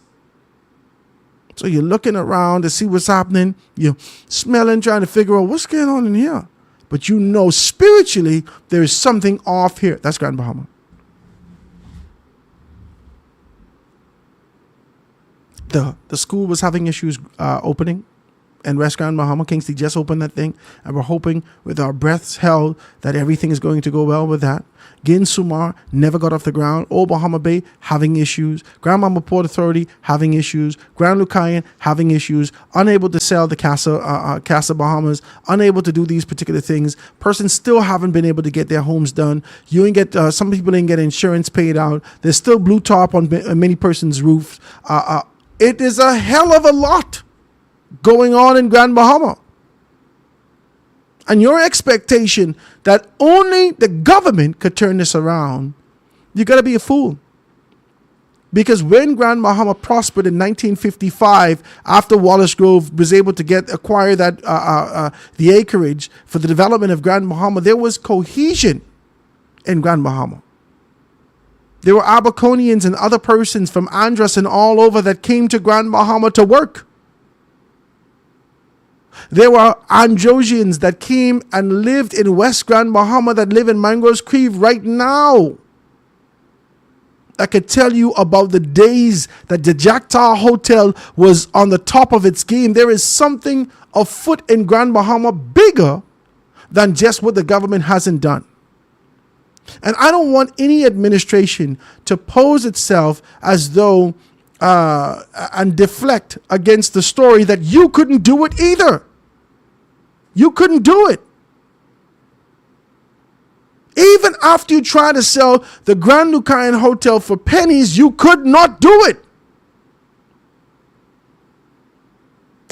So you're looking around to see what's happening. You're smelling, trying to figure out what's going on in here. But you know spiritually there is something off here. That's Grand Bahama. The school was having issues opening. And West Grand Bahama, Kingsley just opened that thing. And we're hoping with our breaths held that everything is going to go well with that. Gin Sumar never got off the ground. Old Bahama Bay having issues. Grand Bahama Port Authority having issues. Grand Lucayan having issues. Unable to sell the Casa Bahamas. Unable to do these particular things. Persons still haven't been able to get their homes done. You ain't get, some people didn't get insurance paid out. There's still blue top on many persons' roofs. It is a hell of a lot going on in Grand Bahama. And your expectation that only the government could turn this around, you got to be a fool. Because when Grand Bahama prospered in 1955, after Wallace Grove was able to acquire that the acreage for the development of Grand Bahama, there was cohesion in Grand Bahama. There were Aberconians and other persons from Andros and all over that came to Grand Bahama to work. There were Androsians that came and lived in West Grand Bahama that live in Mangroves Creek right now. I could tell you about the days that the Jacktaw Hotel was on the top of its game. There is something afoot in Grand Bahama bigger than just what the government hasn't done. And I don't want any administration to pose itself as though and deflect against the story that you couldn't do it either. You couldn't do it. Even after you tried to sell the Grand Lucayan Hotel for pennies, you could not do it.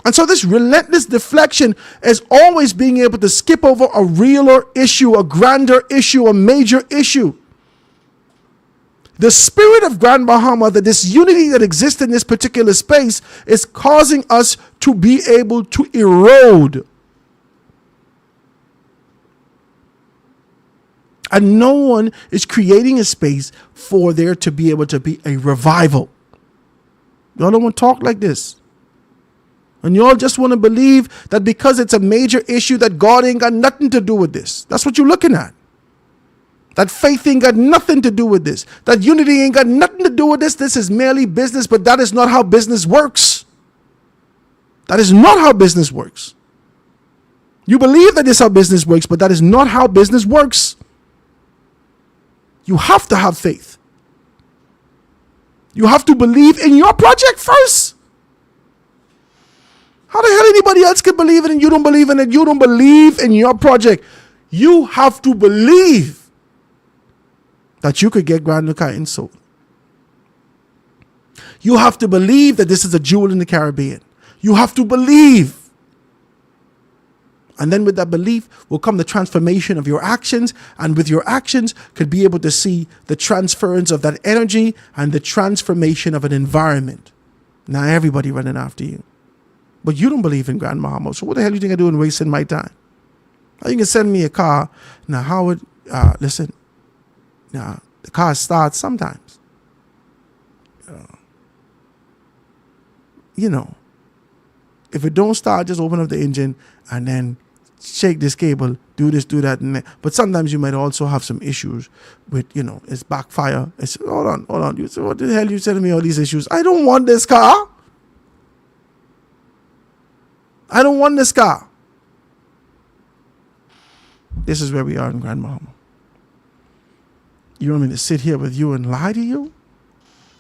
And so this relentless deflection is always being able to skip over a realer issue, a grander issue, a major issue. The spirit of Grand Bahama, that this unity that exists in this particular space, is causing us to be able to erode. And no one is creating a space for there to be able to be a revival. Y'all don't want to talk like this. And y'all just want to believe that because it's a major issue that God ain't got nothing to do with this. That's what you're looking at. That faith ain't got nothing to do with this. That unity ain't got nothing to do with this. This is merely business, but that is not how business works. That is not how business works. You believe that is how business works, but that is not how business works. You have to have faith. You have to believe in your project first. How the hell anybody else can believe in it and you don't believe in it? You don't believe in your project. You have to believe that you could get Grand Lucayan sold. You have to believe that this is a jewel in the Caribbean. You have to believe. And then with that belief will come the transformation of your actions. And with your actions could be able to see the transference of that energy and the transformation of an environment. Now everybody running after you. But you don't believe in Grand Bahama. So what the hell do you think I'm doing wasting my time? Now you can send me a car. Now Howard, listen. Now the car starts sometimes. You know. If it don't start, just open up the engine and then shake this cable, do this, do that, and that. But sometimes you might also have some issues with, it's backfire. It's hold on. You say, what the hell you telling me all these issues? I don't want this car. I don't want this car. This is where we are in Grand Bahama. You want me to sit here with you and lie to you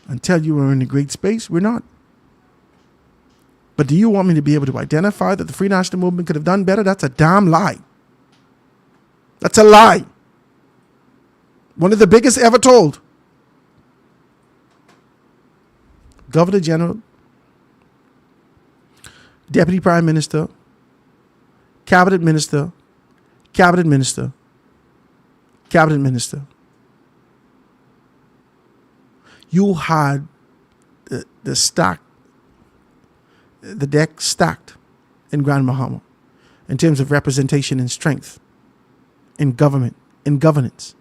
and tell you we're in a great space? We're not. But do you want me to be able to identify that the Free National Movement could have done better? That's a damn lie. That's a lie. One of the biggest ever told. Governor General, Deputy Prime Minister, Cabinet Minister, Cabinet Minister, Cabinet Minister. You had the deck stacked in Grand Bahama in terms of representation and strength in government, in governance.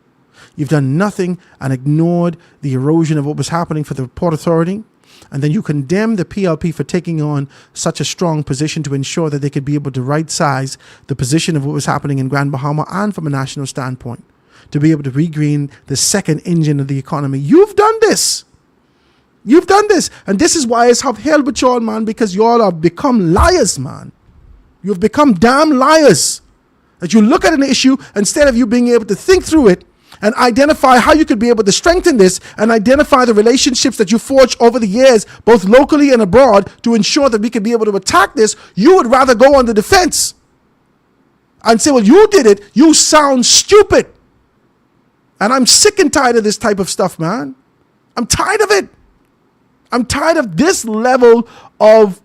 You've done nothing and ignored the erosion of what was happening for the Port Authority. And then you condemn the PLP for taking on such a strong position to ensure that they could be able to right-size the position of what was happening in Grand Bahama and from a national standpoint, to be able to regreen the second engine of the economy. You've done this. You've done this. And this is why it's upheld with y'all, man, because y'all have become liars, man. You've become damn liars. That you look at an issue, instead of you being able to think through it, and identify how you could be able to strengthen this and identify the relationships that you forged over the years, both locally and abroad, to ensure that we could be able to attack this, you would rather go on the defense and say, well, you did it. You sound stupid. And I'm sick and tired of this type of stuff, man. I'm tired of it. I'm tired of this level of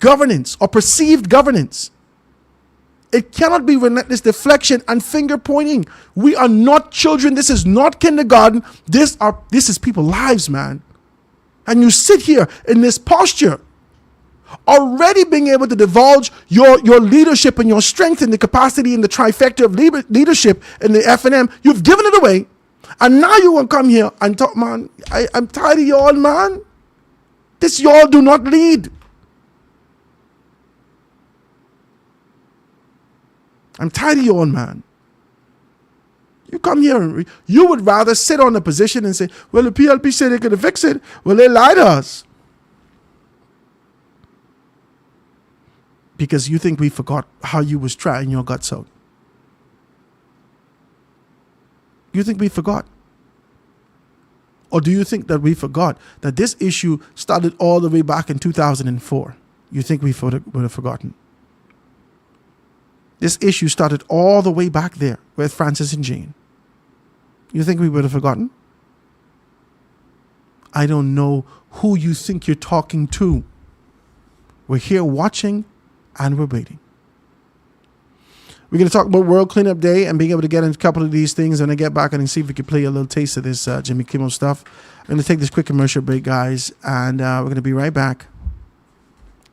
governance or perceived governance. It cannot be relentless deflection and finger pointing. We are not children. This is not kindergarten. This is people's lives, man. And you sit here in this posture, already being able to divulge your leadership and your strength and the capacity and the trifecta of leadership in the F&M. You've given it away. And now you want to come here and talk, man. I'm tired of y'all, man. This y'all do not lead. I'm tired of y'all, man. You come here and you would rather sit on a position and say, well, the PLP said they could fix it. Well, they lied to us. Because you think we forgot how you was trying your guts out. You think we forgot? Or do you think that we forgot that this issue started all the way back in 2004? You think we would have forgotten? This issue started all the way back there with Francis and Jane. You think we would have forgotten? I don't know who you think you're talking to. We're here watching and we're waiting. We're going to talk about World Cleanup Day and being able to get into a couple of these things. When I get back and see if we can play a little taste of this Jimmy Kimmel stuff. I'm going to take this quick commercial break, guys, and we're going to be right back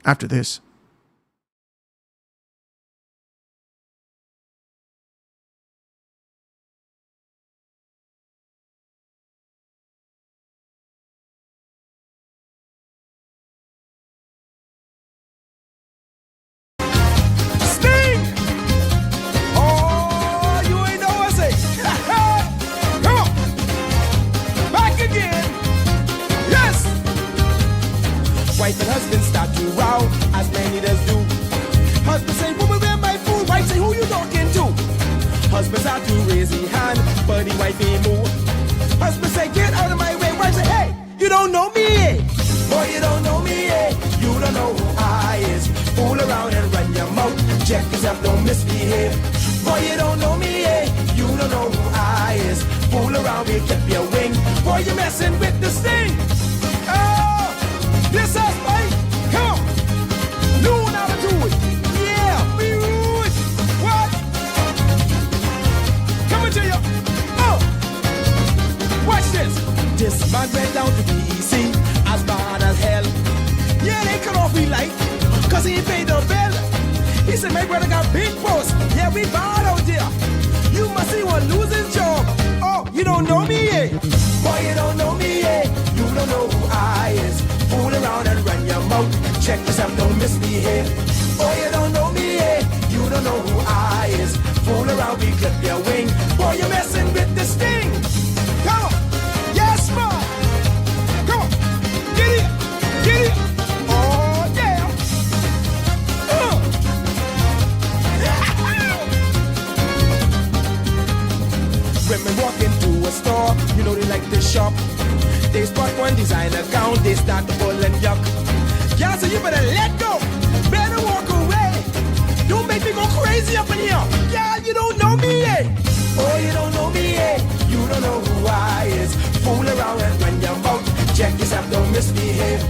after this. Wife and husband start to row, as many does do. Husband say, woman, where my food? Wife say, who you talking to? Husband start to raise his hand, but the wife ain't move. Husband say, get out of my way. Wife say, hey, you don't know me, eh? Boy, you don't know me, eh? You don't know who I is. Fool around and run your mouth. Check yourself, don't misbehave. Boy, you don't know me, eh? You don't know who I is. Fool around, we clip your wing. Boy, you messing with the sting. This us, mate. Come on. Know how to do it. Yeah, we do it. What? Coming to you. Watch this. This man went down to BEC as bad as hell. Yeah, they cut off me light, cause he ain't paid the bill. He said, my brother got big post. Yeah, we bad out there. You must see one lose his job. Oh, you don't know me, eh? Boy, you don't know me, eh? You don't know who I is. Fool around and run your mouth. Check yourself, don't misbehave. Boy, you don't know me, eh? You don't know who I is. Fool around, we clip your wing. Boy, you're messing with the sting. Come on. Yes, man. Come on. Get it. Get it. Oh, yeah. Women walk into a store, you know they like to shop. They spot one designer gown, they start to pull and yuck. Yeah, so you better let go. Better walk away. Don't make me go crazy up in here. Yeah, you don't know me, eh? Oh, you don't know me, eh? You don't know who I is. Fool around and run your mouth. Check yourself, don't misbehave.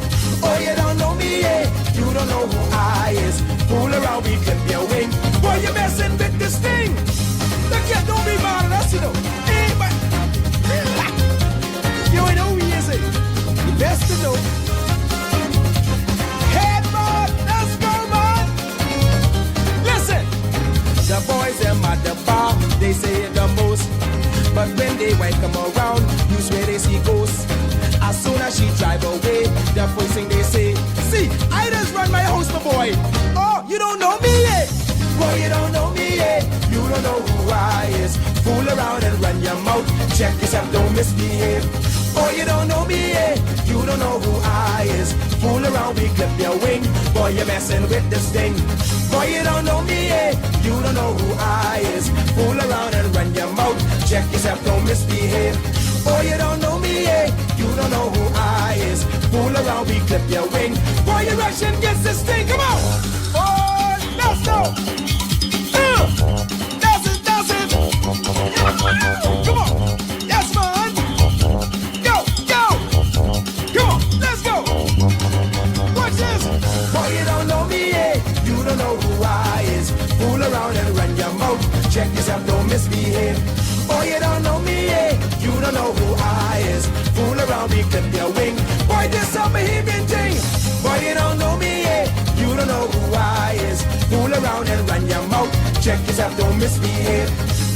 Oh, you don't know me, eh? You don't know who I is. Fool around, we clip your wing. Boy, you messing with this thing. Look here, don't be mad at us, you know. Hey, but you ain't know who he is, eh? You best to know. Head man, let's go, man. Listen, the boys them at the bar, they say it the most. But when they wipe come around, you swear they see ghosts. As soon as she drive away, the first thing they say, see, I just run my house, my boy. Oh, you don't know me yet. Boy, you don't know me yet. You don't know who I is. Fool around and run your mouth. Check yourself, don't misbehave. Boy, you don't know me yet. You don't know who I is. Fool around, we clip your wing. Boy, you're messing with this thing. Boy, you don't know me yet. You don't know who I is. Fool around and run your mouth. Check yourself, don't misbehave. Boy, you don't know me, eh? You don't know who I is. Fool around, we clip your wing. Boy, you rushing against this thing. Come on. Oh, let's go. That's it, that's it. Come on. Yes, man. Go, go. Come on, let's go. Watch this. Boy, you don't know me, eh? You don't know who I is. Fool around and run your mouth. Check yourself, don't misbehave. Boy, you don't know me, eh? You don't know who I is. Fool around, we clip your wing. Boy, this a behaving thing. Boy, you don't know me, eh? You don't know who I is. Fool around and run your mouth. Check yourself, don't misbehave.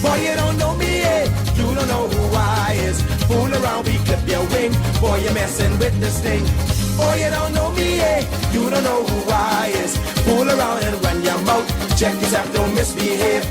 Boy, you don't know me, eh? You don't know who I is. Fool around, we clip your wing. Boy, you're messing with this thing. Boy, you don't know me, eh? You don't know who I is. Fool around and run your mouth. Check yourself, don't misbehave.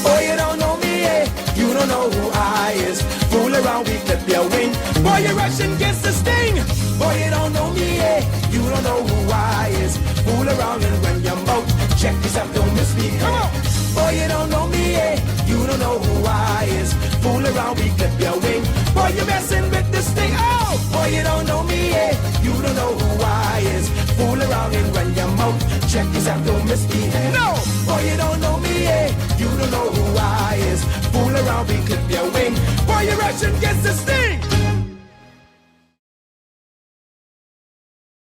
Boy, you don't know me, eh? You don't know who I is. Fool around, we clip your wing. Boy, you're rushing against this thing. Boy, you don't know me, eh? You don't know who I is. Fool around and run your mouth. Check yourself, don't misbehave. Come on. Boy, you don't know me, eh? You don't know who I is. Fool around, we clip your wing. Boy, you're messing with this thing. Oh! Boy, you don't know me, eh? You don't know who I is. Fool around and run your mouth. Check yourself, don't misbehave. No! Boy, you don't know me, eh? You don't know who I is. Fool around, we clip your wing. Boy, you're rushing against this thing.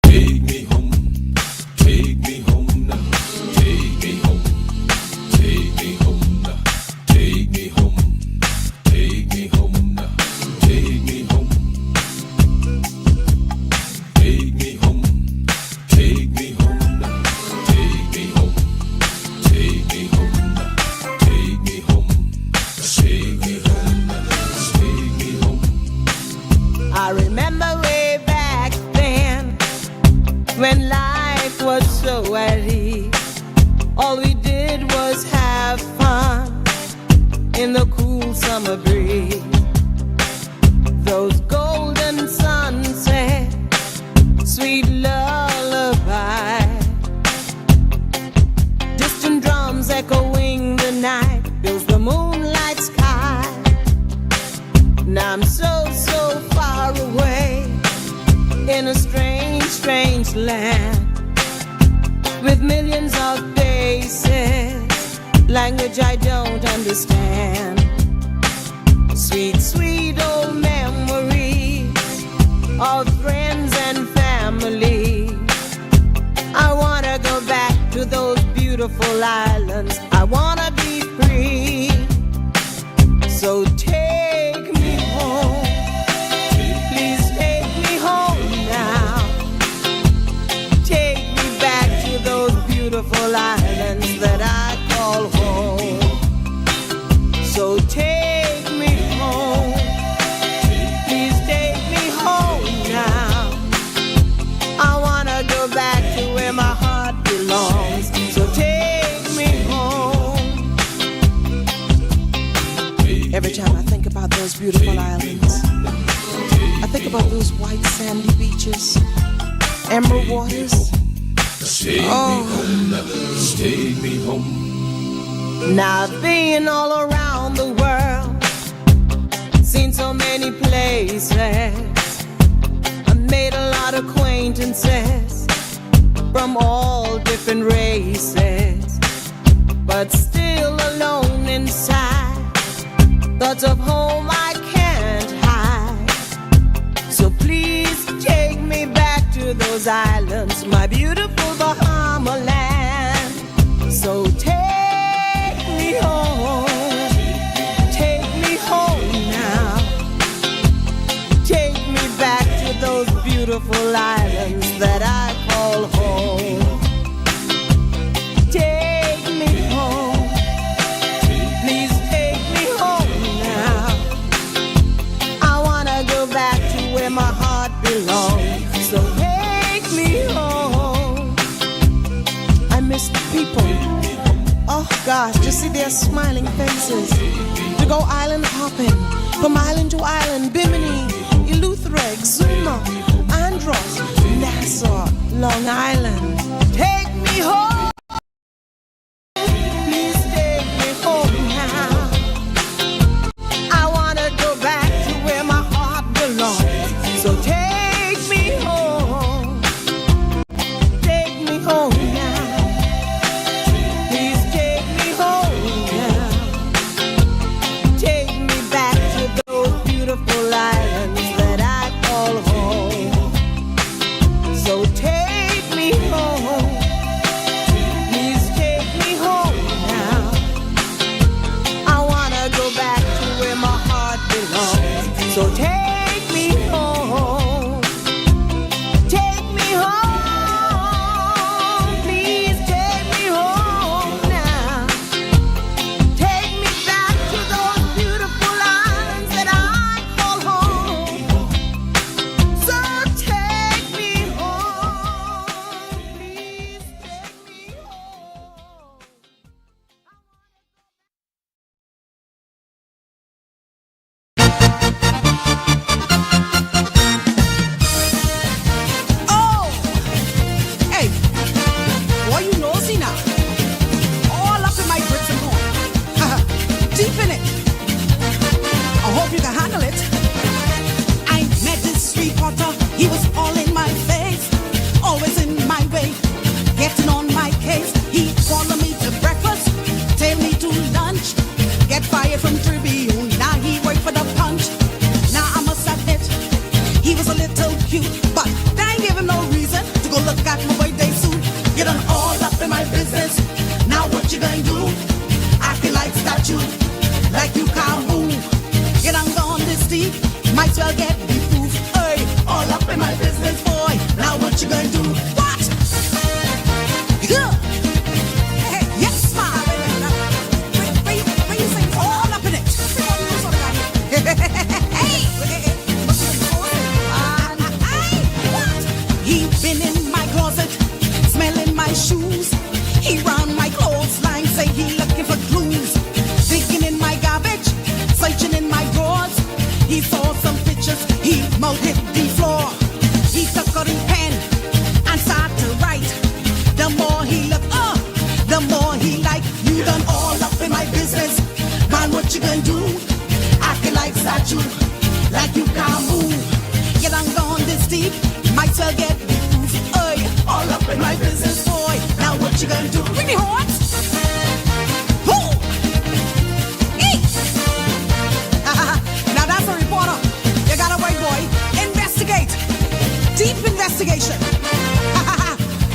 Take me home, take me home now. Take me home, take me home now. Take me home, take me home now. Take me home, take me home, take me home now. Take me home, take me home now. Take me home, take me home now. Take me home. I remember way back then when life was so at ease. All we did was have fun in the cool summer breeze. Those golden sunsets, sweet lullaby, distant drums echoing the night, fills the moonlight sky. Now I'm so far away in a strange, strange land with millions of faces, language I don't understand. Sweet, sweet old memories of friends and family. I wanna go back to those beautiful islands. I wanna be free. So take me home. Please take me home now. Take me back to those beautiful islands that I call home. So take me home. Please take me home now. I wanna go back to where my heart belongs. So take me home. Every time I think about those beautiful islands, I think about those white sandy beaches, emerald waters. Oh, Take me home. now I've been all around the world, seen so many places, I made a lot of acquaintances. from all different races, but still alone inside. Thoughts of home I can't hide. So please take me back to those islands, my beautiful Bahama land. So take me home. Take me home now. Take me back to those beautiful islands that I call home. Take me home. Please take me home now. I wanna go back to where my heart belongs. So take me home. I miss the people. Oh gosh, just see their smiling faces. To go island hopping, from island to island, Bimini, Eleutheric, Zuma, Andros, Nassau, Long Island. Take me home. Please take me home now. I wanna go back to where my heart belongs. So take me home. Take me home now. Please take me home now. Take me back to those beautiful islands that I call home. So take me home. Please take me home now. I wanna go back to where my heart belongs. So take me home. Take me home. Please take me home now. Take me back to those beautiful islands that I call home. So take me home. Please take me home. Oh, hey, boy, you nosy now. All up in my bricks and mortar. Deep in it. I hope you can handle it. I met this street potter. He was all in my face, always in my way, getting on my case. He follow me to breakfast, tail me to lunch, get fired from Tribune. Now he wait for the punch. Now I must admit, he was a little cute, but that ain't give him no reason to go look at my birthday suit. You done all up in my business. Now what you gonna do? Acting like statue, like you can't move. You done gone this deep, might as well get the proof. Hey, all up in my business, boy. Now what you gonna do? What? Yeah. Hey, yes, ma. When you say all up in it. Hey. What? He been in my closet, smelling my shoes. He round my clothesline, say he looking for clues. Digging in my garbage, searching in my drawers. He saw some pictures, he mouth hit the floor. He took out his pen and started to write. The more he look, the more he like. You done all up in my business, man. What you gonna do? Acting like statue, like you can't move. You done gone this deep, might as well get the proof. Hey, all up in my business, boy. Now what you gonna do? Bring the horns. Who? Eat. Now that's a reporter. You got a white boy. Investigate. Deep investigation.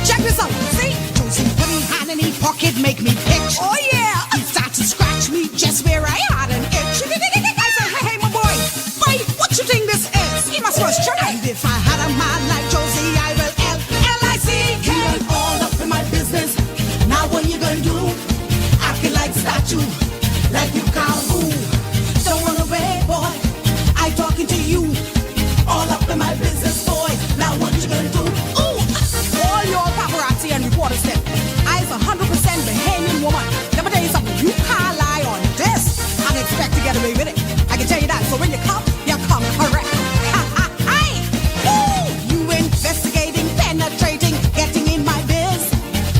Check this out. See? Josie put his hand in his pocket, make me itch. Oh yeah. He start to scratch me just where I had an itch. I say, hey, my boy. Boy, what you think this is? He must was trying. If I had a man like Josie, I will L-I-C-K. You ain't all up in my business. Now what you gonna do? Acting like statue, like you can't move. Don't run away, boy. I talking to you. All up in my business, boy. Now what you gonna do? Ooh, all your paparazzi and reporters said I's 100% Bahamian woman. Never tell you something. You can't lie on this and expect to get away with it. I can tell you that. So when you come correct. Ooh, you investigating, penetrating, getting in my biz,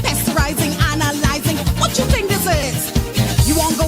pesterizing, analyzing. What you think this is? You won't go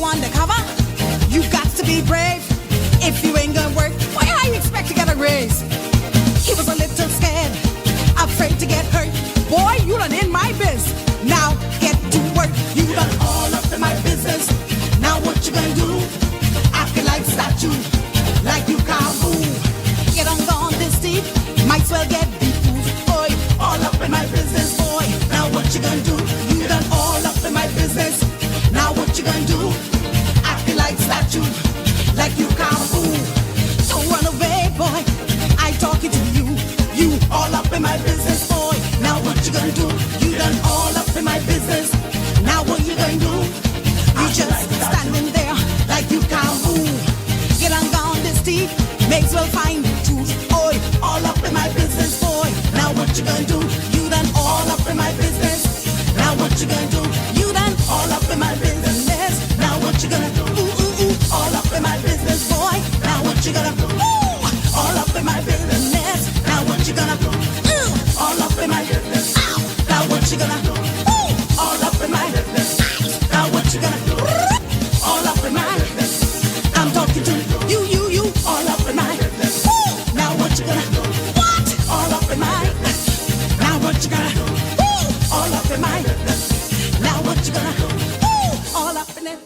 you gonna, ooh, all up in it.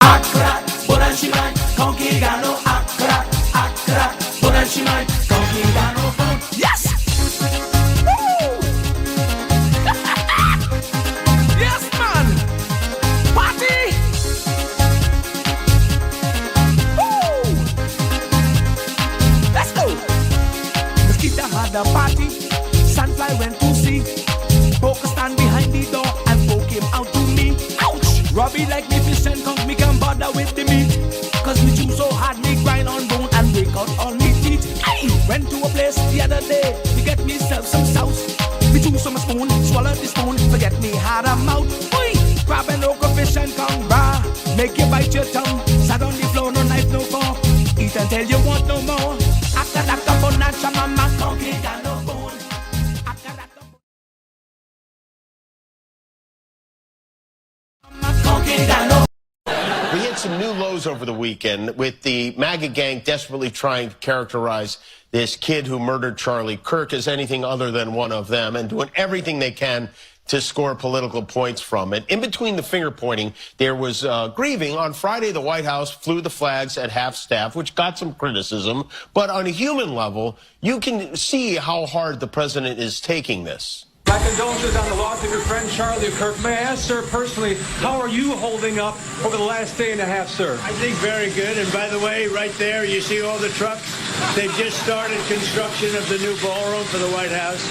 Akra, Boranchiman, Konkigano, Akra, Akra, Boranchiman, Konkigano, yes! Woo! Yes, man! Party! Woo! Let's go! Mosquito had a party, Sandfly went to see. Poker stand behind the door and poke him out to me. Ouch! Robbie like me fish and conch, me can bother with the meat. Cause me chew so hard, me grind on bone and break out all me teeth. Aye! Went to a place the other day to get myself some sauce. Me chew some spoon, swallow the spoon, forget me had a mouth. Oi! Grab an okra fish and come brah. Make you bite your tongue. Sat on the floor, no knife, no fork. Eat until you want no more. After that, the bonanza, mama, conky, got no bone. After that, the We hit some new lows over the weekend with the MAGA gang desperately trying to characterize this kid who murdered Charlie Kirk as anything other than one of them and doing everything they can to score political points from it. In between the finger pointing, there was grieving. On Friday, the White House flew the flags at half staff, which got some criticism. But on a human level, you can see how hard the president is taking this. My condolences on the loss of your friend Charlie Kirk. May I ask, sir, personally, how are you holding up over the last day and a half, sir? I think very good. And by the way, right there, you see all the trucks? They've just started construction of the new ballroom for the White House,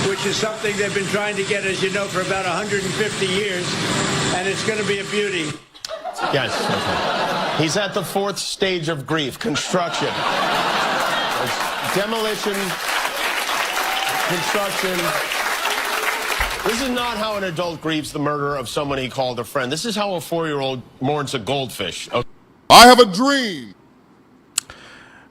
which is something they've been trying to get, as you know, for about 150 years. And it's going to be a beauty. Yes. Okay. He's at the fourth stage of grief, construction. Demolition, construction. This is not how an adult grieves the murder of someone he called a friend. This is how a 4-year-old mourns a goldfish. Okay. I have a dream.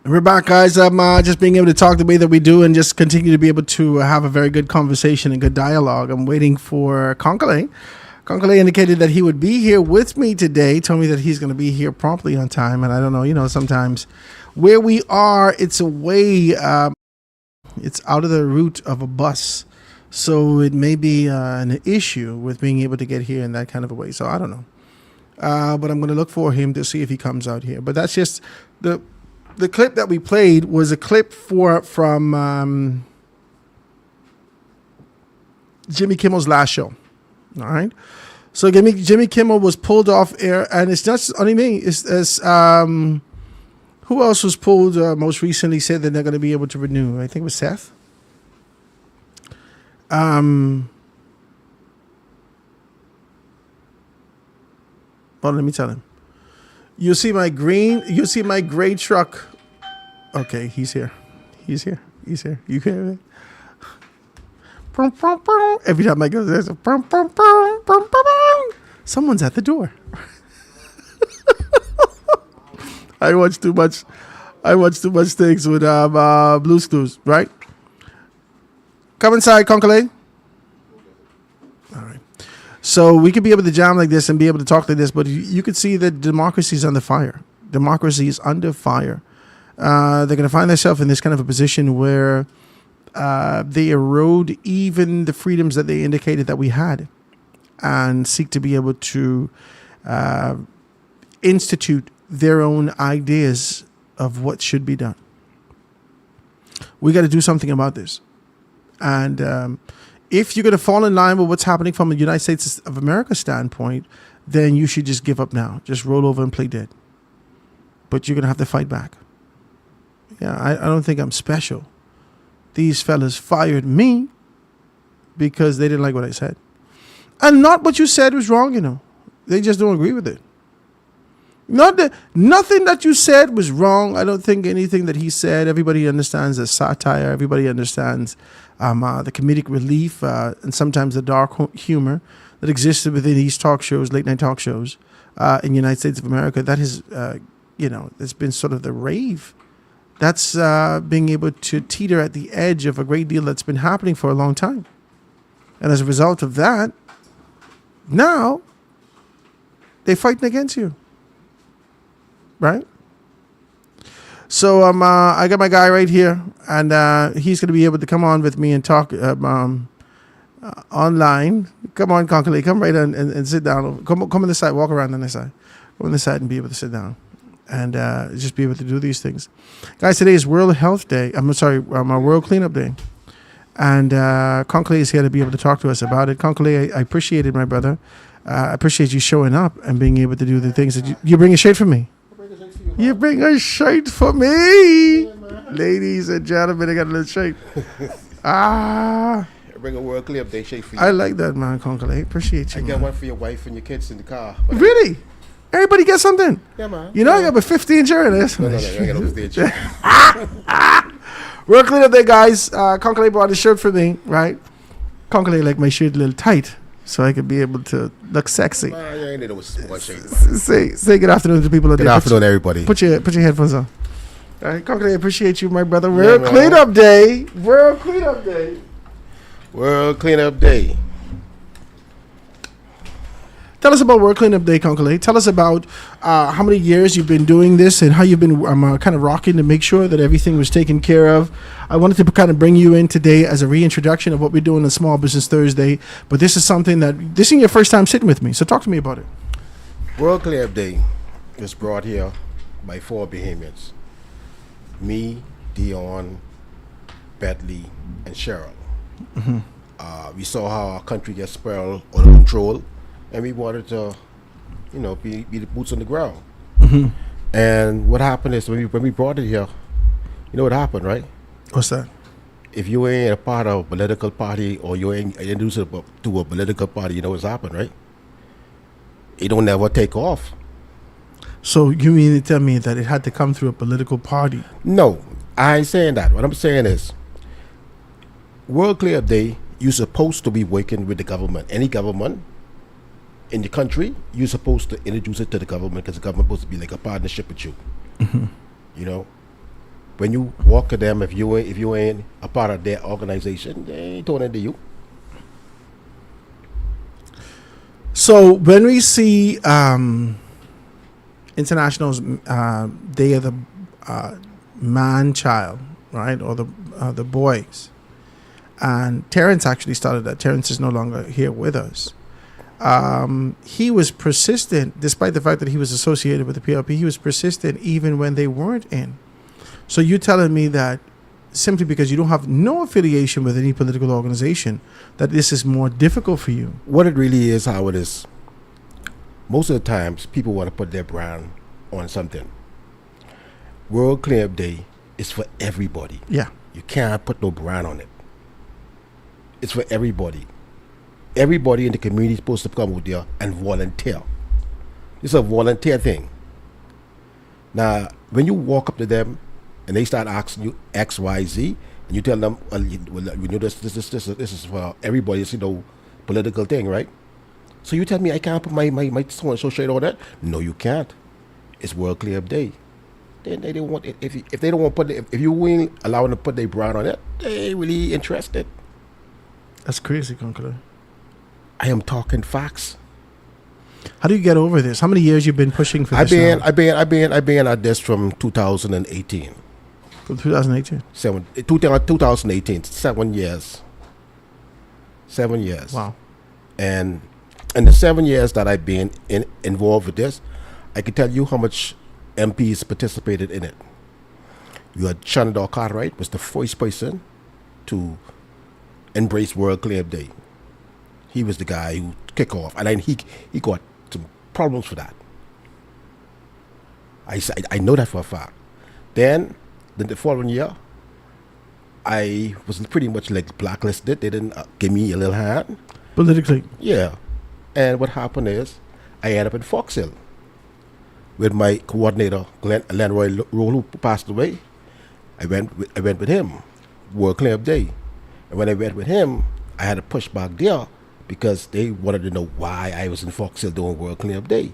And we're back, guys. Just being able to talk the way that we do and just continue to be able to have a very good conversation and good dialogue. I'm waiting for Konkole. Konkole indicated that he would be here with me today, told me that he's going to be here promptly on time. And I don't know, sometimes where we are, it's away, it's out of the route of a bus. So it may be an issue with being able to get here in that kind of a way. So I don't know. But I'm going to look for him to see if he comes out here. But that's just the clip that we played was a clip from Jimmy Kimmel's last show. All right. So Jimmy Kimmel was pulled off air, and it's not only me. It's who else was pulled most recently? Said that they're going to be able to renew. I think it was Seth. Well, let me tell him. You see my gray truck. Okay, he's here. You hear it? Every time I go, there's a someone's at the door. I watch too much things with Blue's Clues, right? Come inside, Konkole. All right. So we could be able to jam like this and be able to talk like this, but you could see that democracy is under fire. Democracy is under fire. They're going to find themselves in this kind of a position where they erode even the freedoms that they indicated that we had and seek to be able to institute their own ideas of what should be done. We got to do something about this. And if you're going to fall in line with what's happening from the United States of America standpoint, then you should just give up now. Just roll over and play dead. But you're going to have to fight back. Yeah, I don't think I'm special. These fellas fired me because they didn't like what I said. And not what you said was wrong, They just don't agree with it. Nothing that you said was wrong. I don't think anything that he said. Everybody understands the satire. Everybody understands the comedic relief and sometimes the dark humor that existed within these talk shows, late night talk shows in the United States of America. That is, it's been sort of the rave. That's being able to teeter at the edge of a great deal that's been happening for a long time. And as a result of that, now they're fighting against you. Right? So I got my guy right here, and he's going to be able to come on with me and talk online. Come on, Conclay, come right in and sit down. Come on this side, walk around on this side. Go on this side and be able to sit down and just be able to do these things. Guys, today is World Health Day. I'm sorry, World Cleanup Day. And Conclay is here to be able to talk to us about it. Conclay, I appreciate it, my brother. I appreciate you showing up and being able to do the things that you bring a shade for me. You bring a shirt for me. Ladies and gentlemen, I got a little shirt. I bring a World Cleanup Day shirt for you. I like that, man, Conclay. Appreciate you. I get man. one for your wife and your kids in the car. Really? Everybody get something? Yeah, man. You know, I got a 15 shirt in this. No, I got no 15 shirt. World Cleanup Day, guys. Conclay brought a shirt for me, right? Conclay like my shirt a little tight, so I could be able to look sexy. You ain't need no small shirt. Say good afternoon to people out there. Good afternoon, everybody. Put your headphones on. All right, Conclay, I appreciate you, my brother. World Cleanup Day. World Cleanup Day. World Cleanup Day. Tell us about World Cleanup Day, Conclay. Tell us about how many years you've been doing this and how you've been kind of rocking to make sure that everything was taken care of. I wanted to kind of bring you in today as a reintroduction of what we're doing on Small Business Thursday. But this is something this is your first time sitting with me. So talk to me about it. World Cleanup Day is brought here by 4 Bahamians. Me, Dion, Bentley, and Cheryl. Mm-hmm. We saw how our country gets spiraled out of control, and we wanted to, be the boots on the ground. Mm-hmm. And what happened is when we brought it here, you know what happened, right? What's that? If you ain't a part of a political party or you ain't introduced to a political party, you know what's happened, right? It don't never take off. So you mean to tell me that it had to come through a political party? No, I ain't saying that. What I'm saying is, World Cleanup Day, you're supposed to be working with the government. Any government in the country, you're supposed to introduce it to the government because the government supposed to be like a partnership with you. Mm-hmm. You know, when you walk to them, if you ain't a part of their organization, they ain't talking to you. So when we see International's Day of the Man-Child, right, or the boys, and Terrence actually started that. Terrence is no longer here with us. He was persistent, despite the fact that he was associated with the PLP. He was persistent even when they weren't in. So you're telling me that simply because you don't have no affiliation with any political organization, that this is more difficult for you? What it really is, how it is, most of the times people want to put their brand on something. World Cleanup Day is for everybody. Yeah. You can't put no brand on it. It's for everybody. Everybody in the community is supposed to come out there and volunteer. It's a volunteer thing. Now, when you walk up to them and they start asking you X, Y, Z, and you tell them, this is for everybody. It's political thing, right? So you tell me I can't put my so and so shirt on that? No, you can't. It's World Cleanup Day. They don't want it. If they don't want to put if you ain't allowing them to put their brand on it, they ain't really interested. That's crazy, Conclay. I am talking facts. How do you get over this? How many years you've been pushing for this? I've been at this from 2018. From 2018? 2018. 7 years. 7 years. Wow. And in the 7 years that I've been involved with this, I can tell you how much MPs participated in it. You had Shannon Cartwright was the first person to embrace World Cleanup Day. He was the guy who kicked off, and then he got some problems for that. I know that for a fact. Then the following year, I was pretty much like blacklisted. They didn't give me a little hand. Politically? Yeah. And what happened is, I ended up in Fox Hill with my coordinator, Lenroy Roll, who passed away. I went with him, World Cleanup Day. And when I went with him, I had to push back there because they wanted to know why I was in Fox Hill doing World Cleanup Day.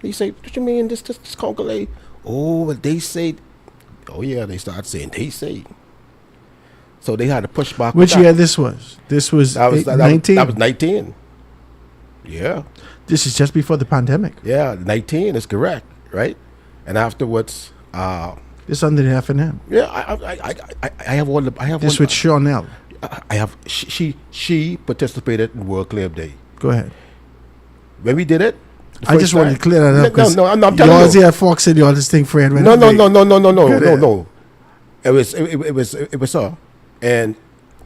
He said, "What you mean this Conclay? Oh, well, they say." Oh yeah, they started saying they say. So they had to push back. Which year this was? This was 19? That was 19. Yeah. This is just before the pandemic. Yeah, 19 is correct, right? And afterwards, This under the F&M. Yeah, I have all the. I have This all, with Chanel. I have. She participated in World Club Day. Go ahead. When we did it, I just wanted to clear that up. No, I'm telling y'all you. here at Fox City, all this thing, Fred. No. It was her, and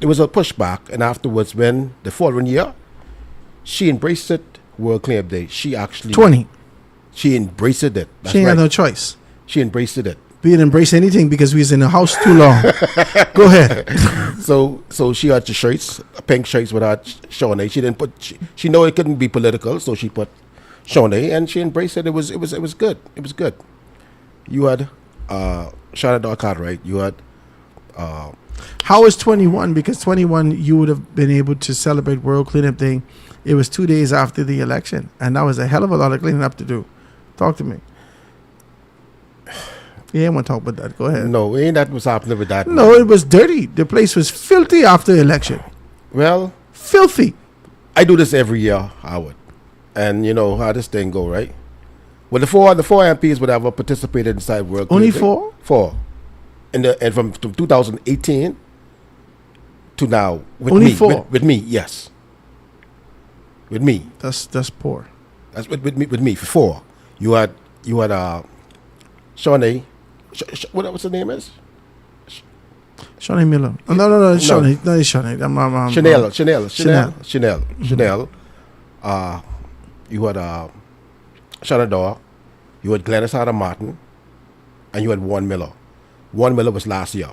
it was a pushback. And afterwards, when the following year, she embraced it. World Club Day. She actually 20. She embraced it. That's She ain't right. had no choice. She embraced it. We didn't embrace anything because we was in the house too long. Go ahead. So she had the shirts, pink shirts without Shawnee. She didn't put. She know it couldn't be political, so she put Shawnee, and she embraced it. It was good. It was good. You had Shannon Cartwright. You had. How was 21? Because 21, you would have been able to celebrate World Cleanup Day. It was 2 days after the election, and that was a hell of a lot of cleaning up to do. Talk to me. Yeah, I want to talk about that. Go ahead. No, ain't that what's happening with that? No, it was dirty. The place was filthy after the election. Well, filthy. I do this every year, Howard, and you know how this thing go, right? Well, the four MPs would have participated inside World. Only Day. 4? 4, and from 2018 to now with Only me. 4? With me, yes. With me. That's poor. That's with me for 4. You had Shawnee. What's her name is? Shawnee Miller. Oh, no, it's Shawnee. No, it's Shawnee. Chanel. You had Shannon Dawg. You had Glennis Hatter Martin, and you had Warren Miller. Warren Miller was last year.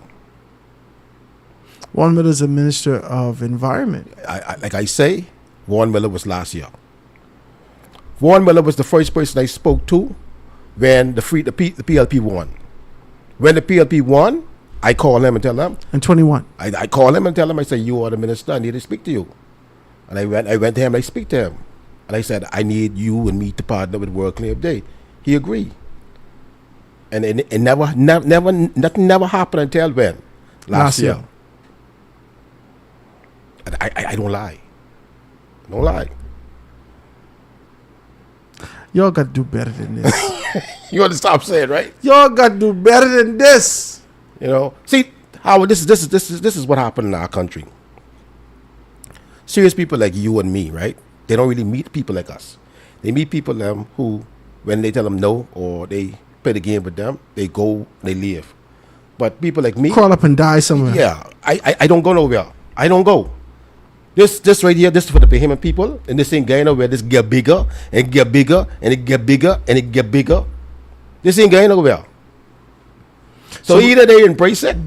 Warren Miller is a minister of environment. Like I say, Warren Miller was last year. Warren Miller was the first person I spoke to when the PLP won. When the PLP won, I call him and tell him. And 21. I call him and tell him, I say, you are the minister, I need to speak to you. And I went to him, I speak to him. And I said, I need you and me to partner with World Cleanup Day. He agreed. And it nothing never happened until when? Last year. And I don't lie. I don't lie. Y'all got to do better than this. You understand what I'm saying, right? Y'all got to do better than this. You know, see, Howard, this is what happened in our country. Serious people like you and me, right? They don't really meet people like us. They meet people who, when they tell them no or they play the game with them, they go, they leave. But people like me, crawl up and die somewhere. Yeah, I don't go nowhere. I don't go. This right here, this is for the Bahamian people, and this ain't going nowhere. This get bigger and get bigger and it get bigger and it get bigger. This ain't going nowhere. So either they embrace it,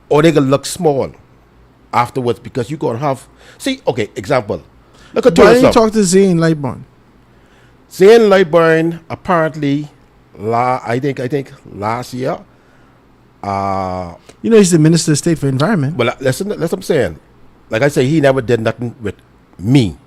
or they gonna look small afterwards because you're gonna have. See, okay, example. Look at Why didn't you talk to Zane Lightburn? Zane Lightburn apparently, I think last year. You know he's the Minister of State for Environment. Well, listen, that's what I'm saying. Like I say, he never did nothing with me.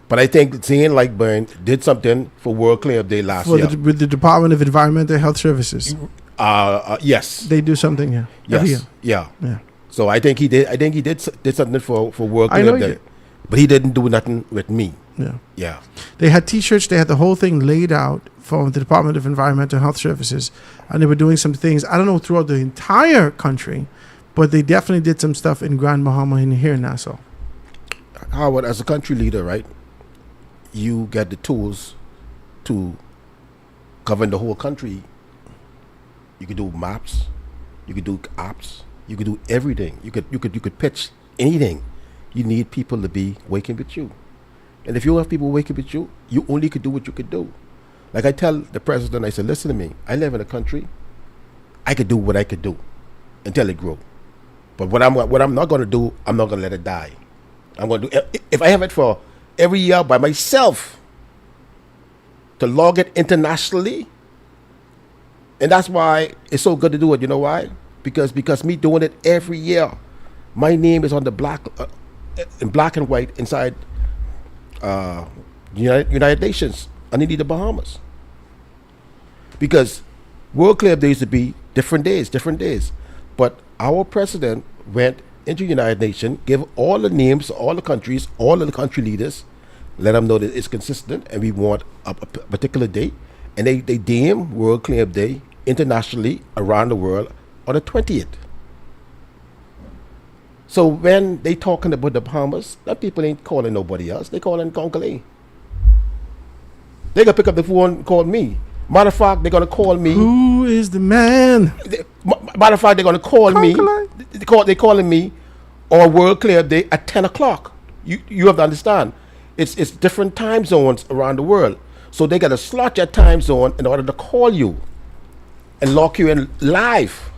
But I think Zane Lightburn did something for World Cleanup Day last year. With the Department of Environment and Health Services. Yes. They do something here. Every year. Yeah. Yeah. So I think he did. I think he did something for World I know Cleanup he Day. did. But he didn't do nothing with me. Yeah. Yeah. They had T-shirts. They had the whole thing laid out from the Department of Environmental Health Services, and they were doing some things. I don't know throughout the entire country, but they definitely did some stuff in Grand Bahama and here in Nassau. Howard, as a country leader, right? You get the tools to govern the whole country. You could do maps. You could do apps. You could do everything. You could pitch anything. You need people to be working with you. And if you have people working with you, you only could do what you could do. Like I tell the president, I said, listen to me. I live in a country. I could do what I could do until it grow. But what I'm not going to do, I'm not going to let it die. I'm going to do, if I have it for every year by myself, to log it internationally, and that's why it's so good to do it. You know why? Because me doing it every year, my name is on the in black and white inside United Nations underneath the Bahamas. Because World Club Day used to be different days. But our president went into United Nations, gave all the names, all the countries, all of the country leaders, let them know that it's consistent and we want a particular date. And they deem World Club Day internationally around the world on the 20th. So when they talking about the Bahamas, that people ain't calling nobody else. They calling Concolay. They gonna pick up the phone and call me. Matter of fact, they're gonna call me. Who is the man? Matter of fact, they're gonna call Concolay. me. They calling me on World Clear Day at 10 o'clock. You have to understand. It's different time zones around the world. So they gotta slot your time zone in order to call you and lock you in live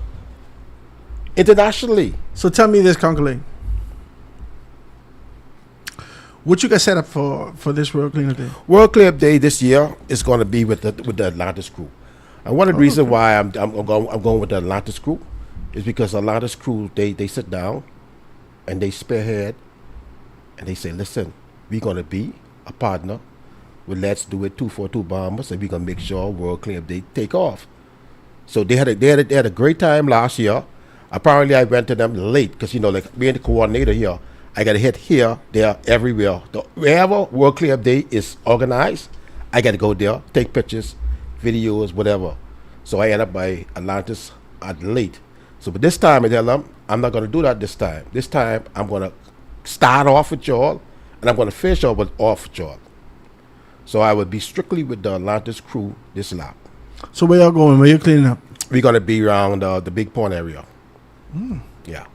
internationally. So tell me this, Concolay. What you got set up for this World Cleanup Day? World Cleanup Day this year is going to be with the Atlantis crew, and one of the reasons why I'm going with the Atlantis crew is because the Atlantis crew they sit down and they spearhead and they say, listen, we're going to be a partner with Let's Do It 242 Bahamas, and we're going to make sure World Cleanup Day take off. So they had a great time last year. Apparently, I went to them late because, like being the coordinator here, I got to hit here, there, everywhere. Wherever World Cleanup Day is organized, I got to go there, take pictures, videos, whatever. So I end up by Atlantis at late. So, but this time, I tell them, I'm not going to do that this time. This time, I'm going to start off with y'all, and I'm going to finish off with y'all. So I will be strictly with the Atlantis crew this lap. So where y'all going? Where you cleaning up? We're going to be around the Big Pond area. Yeah.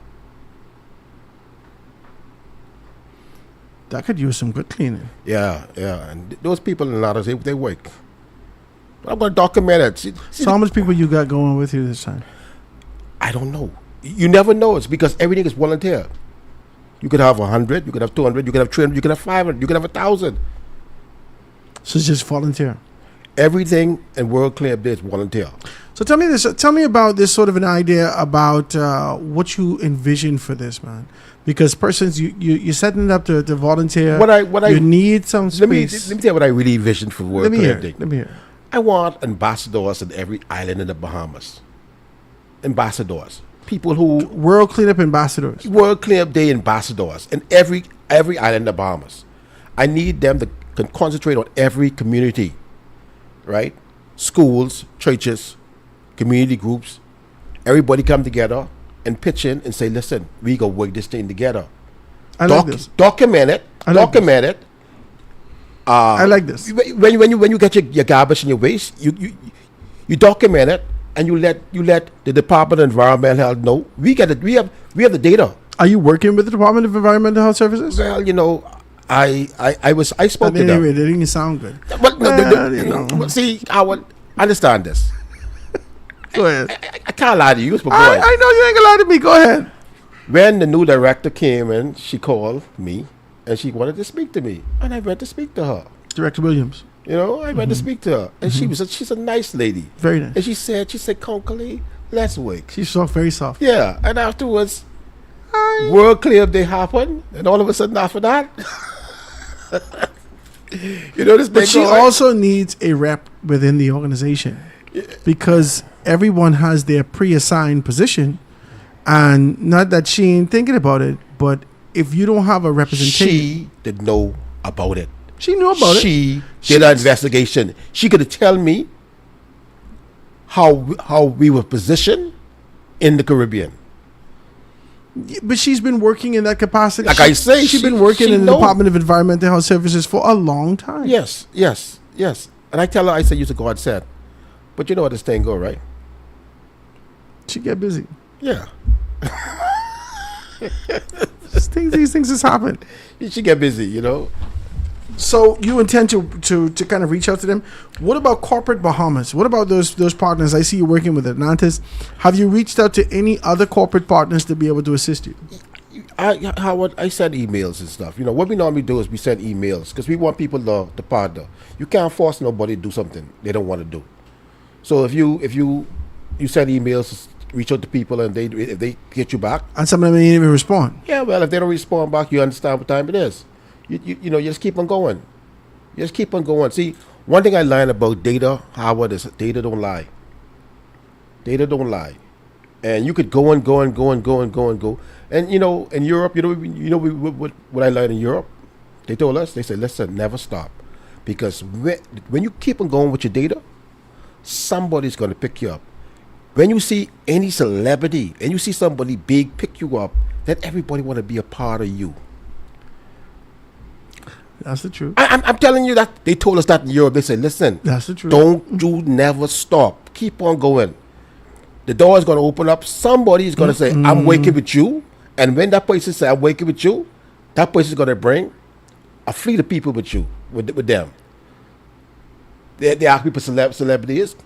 That could use some good cleaning. Yeah. And those people in Atlantis, they work. But I'm going to document it. See, so how much people you got going with you this time? I don't know. You never know. It's because everything is volunteer. You could have 100, you could have 200, you could have 300, you could have 500, you could have 1,000. So it's just volunteer. Everything in World Cleanup Day is volunteer. So tell me this. Tell me about this sort of an idea about what you envision for this, man. Because persons, you're setting it up to volunteer. You need some space. Let me tell you what I really envision for World Cleanup Day. Let me hear. I want ambassadors in every island in the Bahamas. Ambassadors. People who... World Cleanup ambassadors. World Cleanup Day ambassadors in every island in the Bahamas. I need them to concentrate on every community. Right? Schools, churches, community groups, everybody come together and pitch in and say, listen, we go work this thing together. I like this. Document it. I like this. When you get your garbage and your waste, you document it and you let the Department of Environmental Health know. We have the data. Are you working with the Department of Environmental Health Services? Well, I spoke to them. Anyway, they didn't sound good. But see, I understand this. Go ahead. I can't lie to you, it's my boy. I know you ain't gonna lie to me. Go ahead. When the new director came in, she called me and she wanted to speak to me, and I went to speak to her. Director Williams. I went to speak to her, and she's a nice lady. Very nice. And she said, Concolay, let's work. She's soft, very soft. Yeah, and afterwards, World Cleanup Day happened, and all of a sudden after that, this. But she also needs a rep within the organization, because everyone has their pre-assigned position, and not that she ain't thinking about it, but if you don't have a representation, she did know about it. She knew about it. She did an investigation. She could tell me how we were positioned in the Caribbean. But she's been working in that capacity. Like I say, she's been working in the Department of Environmental Health Services for a long time. Yes. And I tell her, I say, you to God said, but you know how this thing go, right? She get busy. Yeah. These things just happen. She get busy, So you intend to kind of reach out to them. What about corporate Bahamas? What about those partners? I see you working with Atlantis. Have you reached out to any other corporate partners to be able to assist you? Howard, I send emails and stuff. What we normally do is we send emails because we want people to partner. You can't force nobody to do something they don't want to do. So if you send emails, reach out to people, and if they get you back, and some of them ain't even respond. Yeah, well, if they don't respond back, you understand what time it is. You just keep on going. You just keep on going. See, one thing I learned about data, Howard, is data don't lie. Data don't lie. And you could go and go and go and go and go and go. And in Europe, what I learned in Europe, they told us, they said, listen, never stop, because when you keep on going with your data, somebody's going to pick you up. when you see any celebrity and you see somebody big pick you up, then everybody want to be a part of you. That's the truth. I'm telling you that they told us that in Europe. They said, listen, That's the truth. don't you never stop. Keep on going. The door is going to open up. Somebody is going to say, I'm working with you. And when that person says, I'm working with you, that person is going to bring a fleet of people with you, with them. They ask me for celebrities.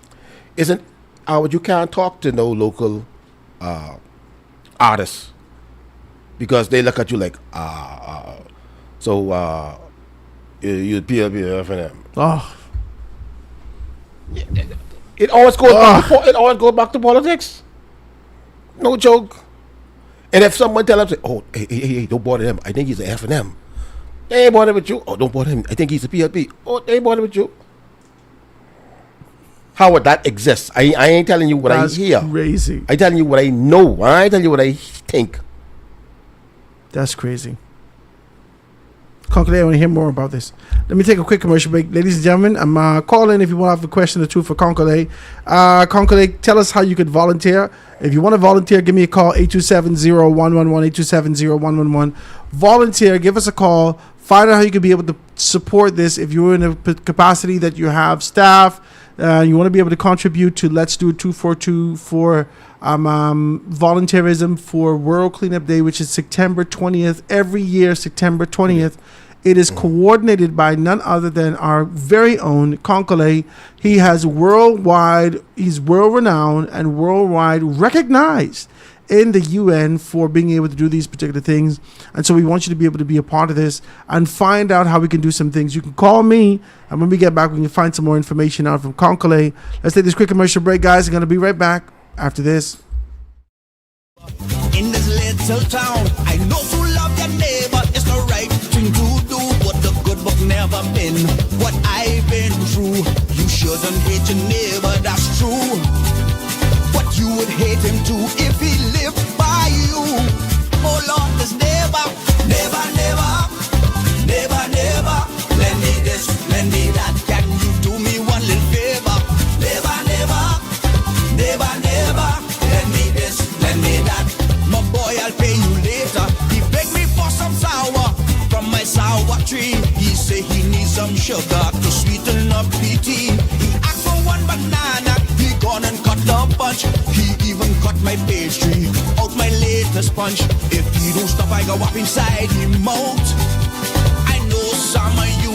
Isn't you can't talk to no local artists because they look at you like, you'd be a FNM. Oh. It always goes back to politics. No joke. And if someone tell them, say, oh, hey, don't bother him. I think he's an FNM. They ain't bother with you. Oh, don't bother him. I think he's a PLP. Oh, they ain't bother with you. How would that exist? I ain't telling you what I hear. That's crazy. I telling you what I know. I ain't telling you what I think. That's crazy. Conclay, I want to hear more about this. Let me take a quick commercial break. Ladies and gentlemen, I'm calling if you want to have a question or two for Conclay. Conclay, tell us how you could volunteer. If you want to volunteer, give me a call, 827-0111, 827-0111. Volunteer, give us a call. Find out how you could be able to support this. If you're in a capacity that you have staff, you want to be able to contribute to Let's Do It 242 for volunteerism for World Cleanup Day, which is September 20th. Every year, September 20th. It is coordinated by none other than our very own Conclay. He's world renowned and worldwide recognized in the UN for being able to do these particular things. And so we want you to be able to be a part of this and find out how we can do some things. You can call me, and when we get back, we can find some more information out from Conclay. Let's take this quick commercial break, guys. I'm going to be right back after this. In this little town, I know to love your neighbor is the right thing to do. What the good book never been, what I've been through. You shouldn't hate your neighbor, that's true. What you would hate him too if he lived by you. Oh Lord, this neighbor, never, lend me this, lend me that. Can you do me one little favor? Never, lend me this, lend me that. My boy, I'll pay you later. He begged me for some sour from my sour tree. He say he needs some sugar to sweeten up the tea. He asked for one banana, he gone and cut the bunch. He even cut my pastry out my latest punch. If he don't stop, I go up inside him mouth. I know some of you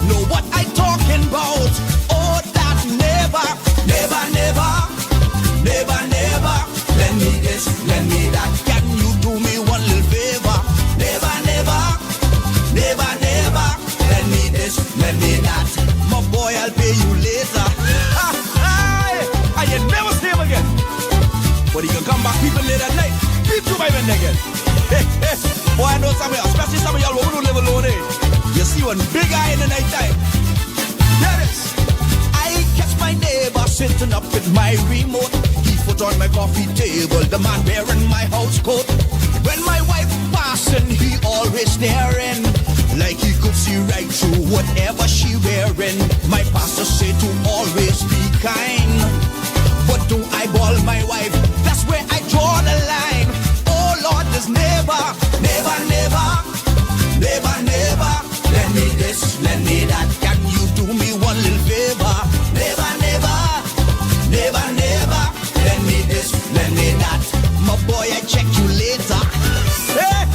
know what I talking about. Oh, that never, lend me this, lend me that. Can you do me one little favor? Never, lend me this, lend me that. My boy, I'll pay you later. I ain't never see him again. But he can come back people late at night. Beat you my men again. Boy, I know some of y'all, especially some of y'all who don't live alone, eh? You see one big eye in the night time. There it is. I catch my neighbor sitting up with my remote. Foot on my coffee table, the man wearing my house coat. When my wife passing, he always staring, like he could see right through whatever she wearing. My pastor said to always be kind, but don't eyeball my wife, that's where I draw the line. Oh Lord, this never, lend me this, lend me that. Can you do me one little favor? Never, lend me this, lend me that. My boy, I check you later. Hey,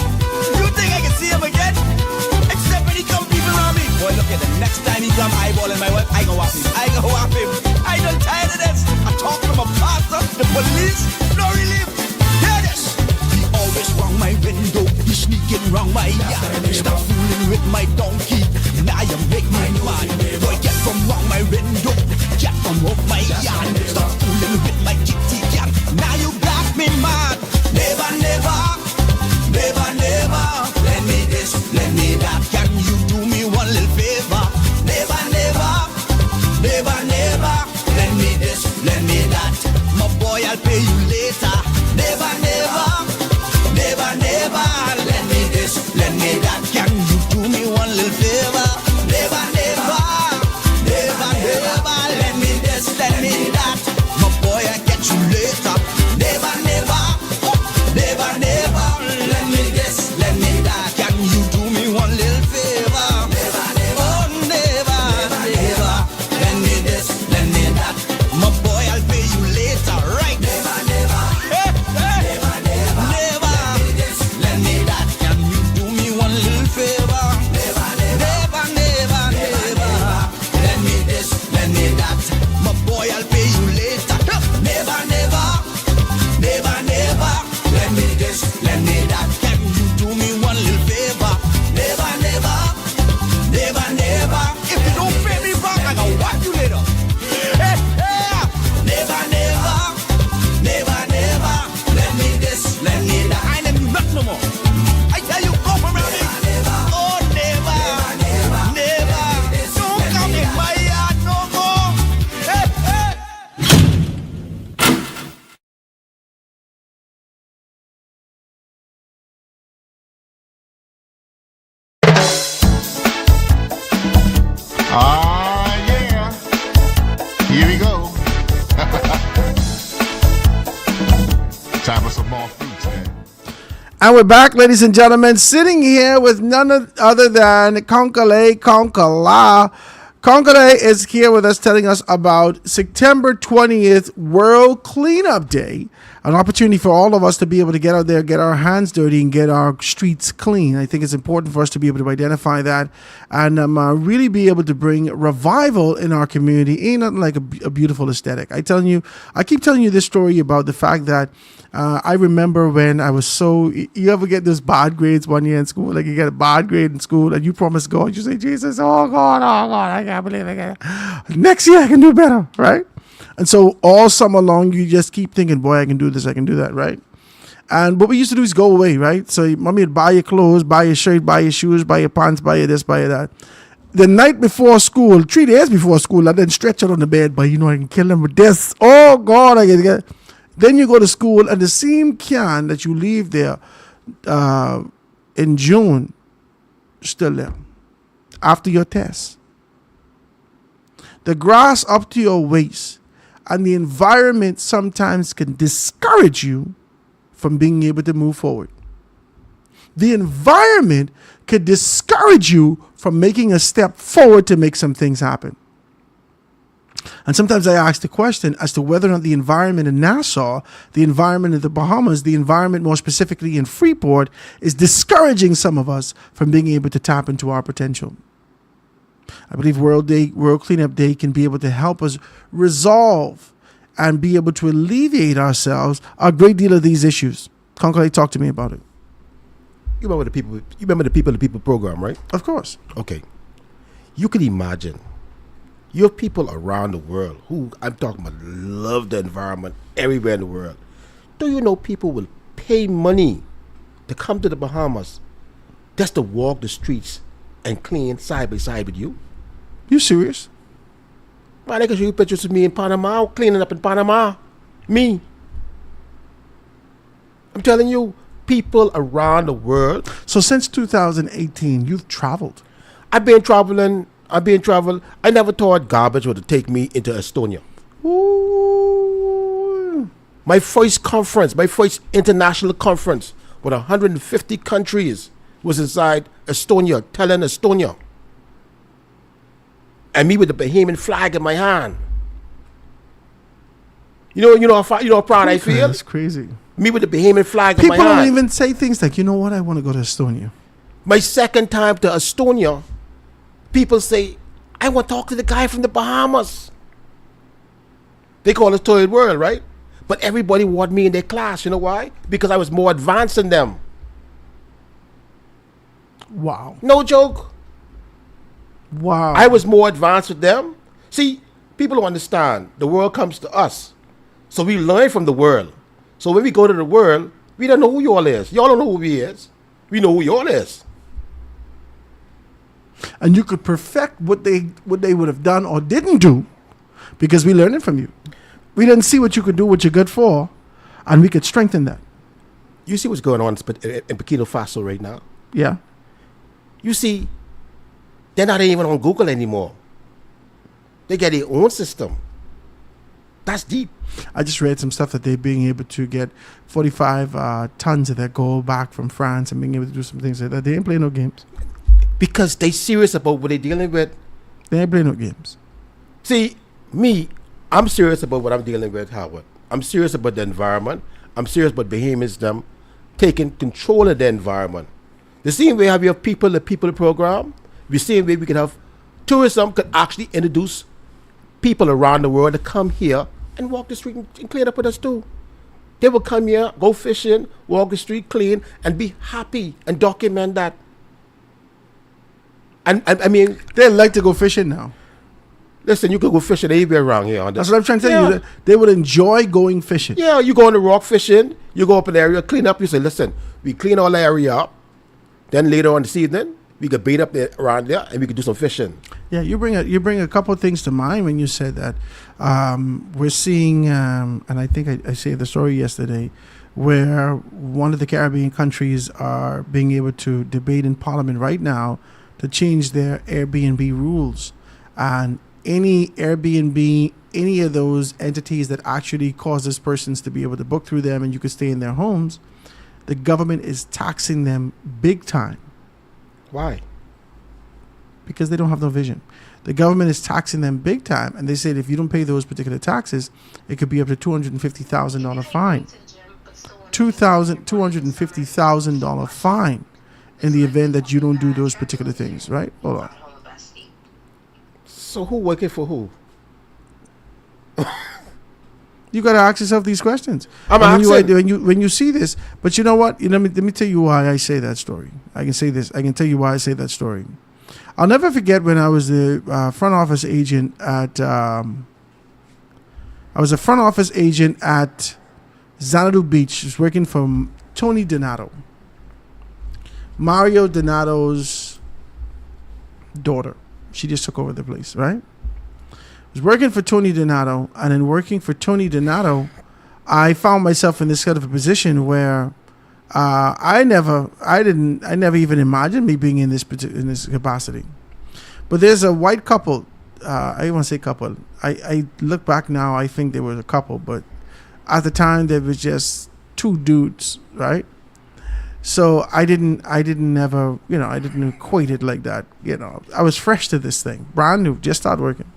you think I can see him again? Except when he come people around me. Boy, look at the next time he come eyeballing my wife, I go whap him. I done tired of this. I talk from a pastor, the police, no relief. Hear this. He always round my window, he sneaking round my yard. Stop fooling with my donkey, now you make me mad. Boy, get from round my window, get from off my yard. Stop fooling with my kitty cat, now you got me mad. Never, lend me this, lend me that. Can you do me one little favor? Never, lend me this, lend me that. My boy, I'll pay you later. Never, lend me this, lend me that. Can you do me one little favor? And we're back, ladies and gentlemen, sitting here with none other than Konkole Konkala. Konkole is here with us telling us about September 20th, World Cleanup Day, an opportunity for all of us to be able to get out there, get our hands dirty, and get our streets clean. I think it's important for us to be able to identify that and really be able to bring revival in our community. Ain't nothing like a beautiful aesthetic. I keep telling you this story about the fact that I remember when I was you ever get those bad grades one year in school? Like you get a bad grade in school and you promise God, you say, Jesus, oh God, I can't believe it. Next year I can do better, right? And so all summer long, you just keep thinking, boy, I can do this, I can do that, right? And what we used to do is go away, right? So mommy would buy your clothes, buy your shirt, buy your shoes, buy your pants, buy your this, buy your that. The night before school, 3 days before school, I then stretch out on the bed, but I can kill them with this. Oh God, I can get. Then you go to school, and the same can that you leave there in June, still there, after your test. The grass up to your waist and the environment sometimes can discourage you from being able to move forward. The environment could discourage you from making a step forward to make some things happen. And sometimes I ask the question as to whether or not the environment in Nassau, the environment in the Bahamas, the environment more specifically in Freeport is discouraging some of us from being able to tap into our potential. I believe World Cleanup Day can be able to help us resolve and be able to alleviate ourselves a great deal of these issues. Konkole, talk to me about it. You remember the people program, right? Of course. Okay. You can imagine. You have people around the world who, I'm talking about, love the environment everywhere in the world. Do you know people will pay money to come to the Bahamas just to walk the streets and clean side by side with you? You serious? Man, I can show you pictures of me in Panama, cleaning up in Panama. Me. I'm telling you, people around the world. So since 2018, you've traveled. I've been traveling. I never thought garbage would take me into Estonia. Ooh. My first international conference with 150 countries was inside Estonia, Tallinn, Estonia. And me with the Bahamian flag in my hand. You know how proud I feel? That's crazy. Me with the Bahamian flag in my hand. People don't even say things like, you know what, I want to go to Estonia. My second time to Estonia, people say, I want to talk to the guy from the Bahamas. They call it third world, right? But everybody wanted me in their class. You know why? Because I was more advanced than them. Wow. No joke. Wow. I was more advanced with them. See, people don't understand. The world comes to us. So we learn from the world. So when we go to the world, we don't know who y'all is. Y'all don't know who we is. We know who y'all is. And you could perfect what they would have done or didn't do because we learned it from you. We didn't see what you could do, what you're good for, and we could strengthen that. You see what's going on in Burkina Faso right now? Yeah. You see, they're not even on Google anymore. They get their own system. That's deep. I just read some stuff that they're being able to get 45 tons of their gold back from France and being able to do some things like that. They ain't playing no games. Because they serious about what they're dealing with. They ain't playing no games. See, me, I'm serious about what I'm dealing with, Howard. I'm serious about the environment. I'm serious about Bahamians them taking control of the environment. The same way how we have the people program, the same way we can have tourism could actually introduce people around the world to come here and walk the street and clean up with us too. They will come here, go fishing, walk the street clean, and be happy and document that. And I mean, they like to go fishing now. Listen, you could go fishing anywhere around here. That's what I'm trying to tell you. They would enjoy going fishing. Yeah, you go on the rock fishing, you go up an area, clean up, you say, listen, we clean all the area up. Then later on this evening, we could bait up there, around there and we could do some fishing. Yeah, you bring a couple of things to mind when you said that. We're seeing, and I think I said the story yesterday, where one of the Caribbean countries are being able to debate in Parliament right now to change their Airbnb rules. And any Airbnb, any of those entities that actually causes persons to be able to book through them and you could stay in their homes, the government is taxing them big time Why? because they don't have no vision. The government is taxing them big time, and they said if you don't pay those particular taxes, it could be up to $250,000 fine. $250,000 fine in the event that you don't do those particular things, right? Hold on. So who working for who? You got to ask yourself these questions. I'm And asking. when you see this, but you know what? Let me tell you why I say that story. I can say this. I can tell you why I say that story. I'll never forget when I was the front office agent at. I was a front office agent at Xanadu Beach. I was working for Tony Donato, Mario Donato's daughter. She just took over the place, right? I was working for Tony Donato, and in working for Tony Donato, I found myself in this kind of a position where I never even imagined me being in this capacity. But there's a white couple. I don't want to say couple. I look back now, I think there was a couple, but at the time there was just two dudes, right? So I didn't equate it like that. I was fresh to this thing, brand new, just started working.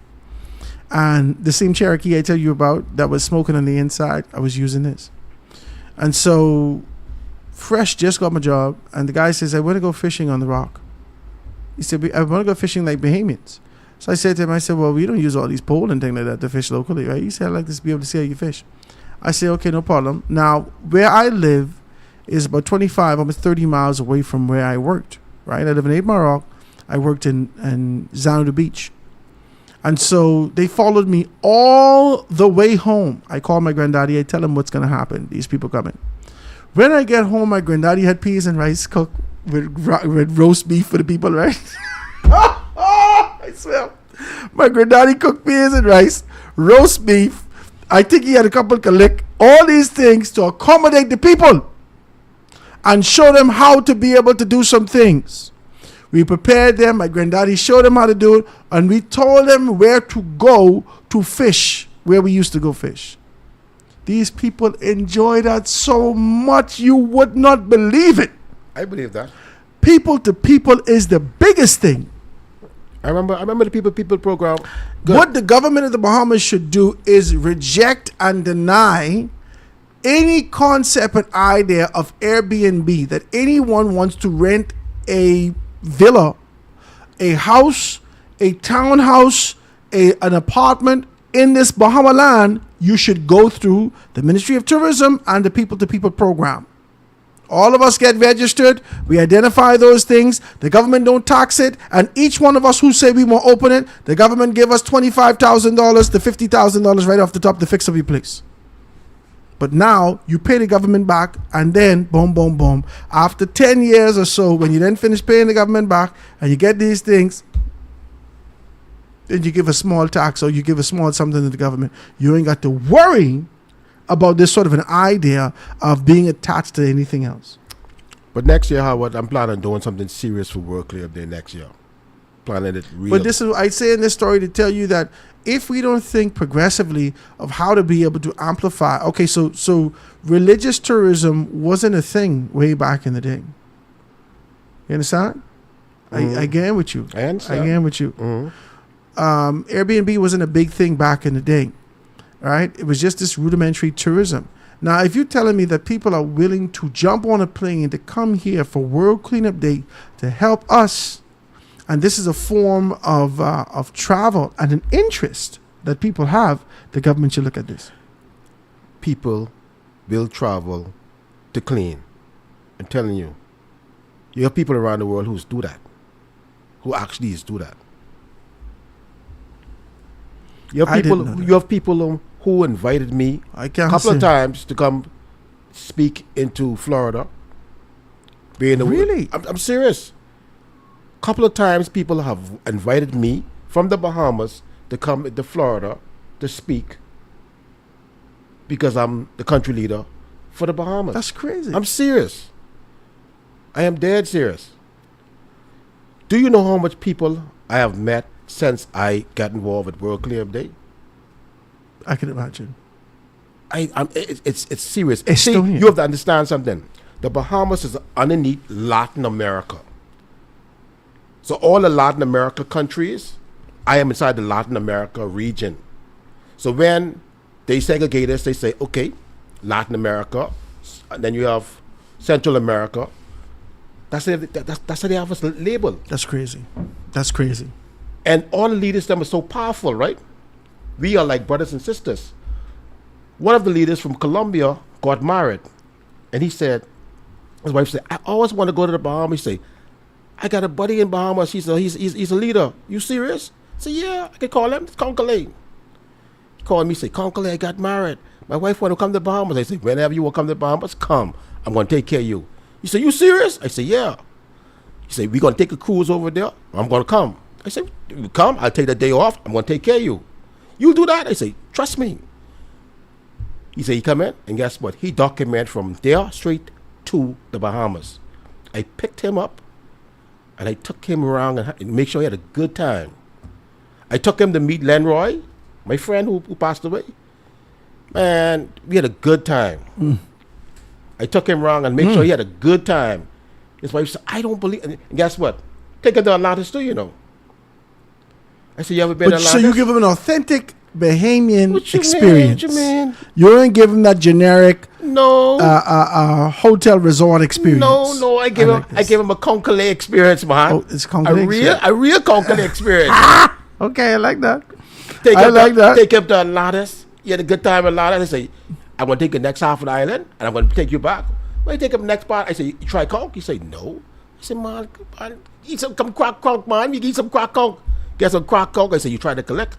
And the same Cherokee I tell you about that was smoking on the inside, I was using this. And so fresh, just got my job, and the guy says, I want to go fishing on the rock. He said, I want to go fishing like Bahamians. So I said to him, well, we don't use all these poles and things like that to fish locally, right? He said, I'd like to be able to see how you fish. I said, okay, no problem. Now, where I live is about 25, almost 30 miles away from where I worked, right? I live in 8 Mile Rock. I worked in Xanadu Beach. And so they followed me all the way home. I called my granddaddy. I tell him what's going to happen. These people coming. When I get home, my granddaddy had peas and rice cooked with roast beef for the people, right? I swear. My granddaddy cooked peas and rice, roast beef. I think he had a couple lick. All these things to accommodate the people and show them how to be able to do some things. We prepared them. My granddaddy showed them how to do it. And we told them where to go to fish, where we used to go fish. These people enjoy that so much you would not believe it. I believe that. People to people is the biggest thing. I remember the people program. Good. What the government of the Bahamas should do is reject and deny any concept and idea of Airbnb, that anyone wants to rent a villa, a house, a townhouse, an apartment in this Bahama land. You should go through the Ministry of Tourism and the People to People program. All of us get registered. We identify those things. The government don't tax it. And each one of us who say we want to open it, the government give us $25,000 to $50,000 right off the top to fix up your place. But now you pay the government back, and then boom, boom, boom. After 10 years or so, when you then finish paying the government back and you get these things, then you give a small tax or you give a small something to the government. You ain't got to worry about this sort of an idea of being attached to anything else. But next year, Howard, I'm planning on doing something serious for World Clear up there next year. Planning it real. But this is, I say in this story to tell you that if we don't think progressively of how to be able to amplify, okay, so religious tourism wasn't a thing way back in the day. You understand? Mm-hmm. I get with you. I understand. I get with you. Mm-hmm. Airbnb wasn't a big thing back in the day, right? It was just this rudimentary tourism. Now, if you're telling me that people are willing to jump on a plane to come here for World Cleanup Day to help us, and this is a form of travel and an interest that people have, the government should look at this. People will travel to clean. I'm telling you. You have people around the world who do that. Who actually do that. You have people who invited me a couple of times to come speak into Florida. Really? I'm serious. A couple of times people have invited me from the Bahamas to come to Florida to speak because I'm the country leader for the Bahamas. That's crazy. I'm serious. I am dead serious. Do you know how much people I have met since I got involved with World Cleanup Day? I can imagine. It's serious. Estonia. See, you have to understand something. The Bahamas is underneath Latin America. So all the Latin America countries, I am inside the Latin America region. So when they segregate us, they say, okay, Latin America, and then you have Central America. That's how they have us labeled. That's crazy. That's crazy. And all the leaders them are so powerful, right? We are like brothers and sisters. One of the leaders from Colombia got married, and he said, his wife said, I always want to go to the Bahamas. He said, I got a buddy in Bahamas. He's a leader. You serious? I said, yeah, I can call him. It's Concole. He called me, say, Concole, I got married. My wife want to come to the Bahamas. I said, whenever you want to come to the Bahamas, come. I'm going to take care of you. He said, you serious? I said, yeah. He said, we're going to take a cruise over there. I'm going to come. I said, you come. I'll take the day off. I'm going to take care of you. You do that? I said, trust me. He said, he come in, and guess what? He documented from there straight to the Bahamas. I picked him up, and I took him around and make sure he had a good time. I took him to meet Lenroy, my friend who passed away. Man, we had a good time. I took him around and made sure he had a good time. His wife said, I don't believe. And guess what? Take him to Atlantis too, you know. I said, you ever been to Atlantis? So you give him an authentic Bahamian What you experience. Mean? What you mean? You don't give him that generic No. hotel resort experience. No, I give him a Concole experience, man. Oh, it's Concole experience. A real Concole experience. Okay, I like that. Take him to Atlantis. You had a good time in Atlantis. I say, I'm going to take the next half of the island, and I'm going to take you back. When you take him the next part, I say, you try conch? He say, no. I say, man, eat some crack conch, man. You eat some crack conch. Get some crack conch. I say, you try to collect?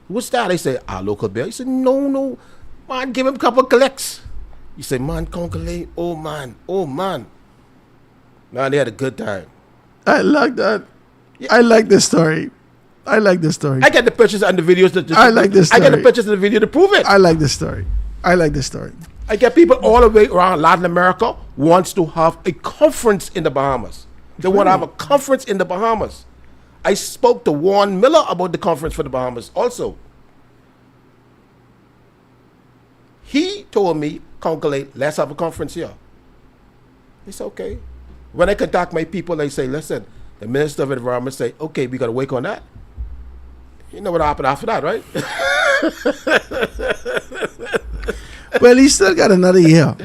What's that? I say, our local bear. He said, no. Man, give him a couple of collects. You say, man, Concole, oh, man. Man, they had a good time. I like that. Yeah. I like this story. I like this story. I get the pictures and the videos. I like this story. I get the pictures and the video to prove it. I like this story. I like this story. I get people all the way around Latin America wants to have a conference in the Bahamas. They want to have a conference in the Bahamas. I spoke to Warren Miller about the conference for the Bahamas also. He told me, Concole, let's have a conference here. It's okay. When I contact my people, they say, listen, the Minister of Environment say, okay, we got to work on that. You know what happened after that, right? Well, he still got another year.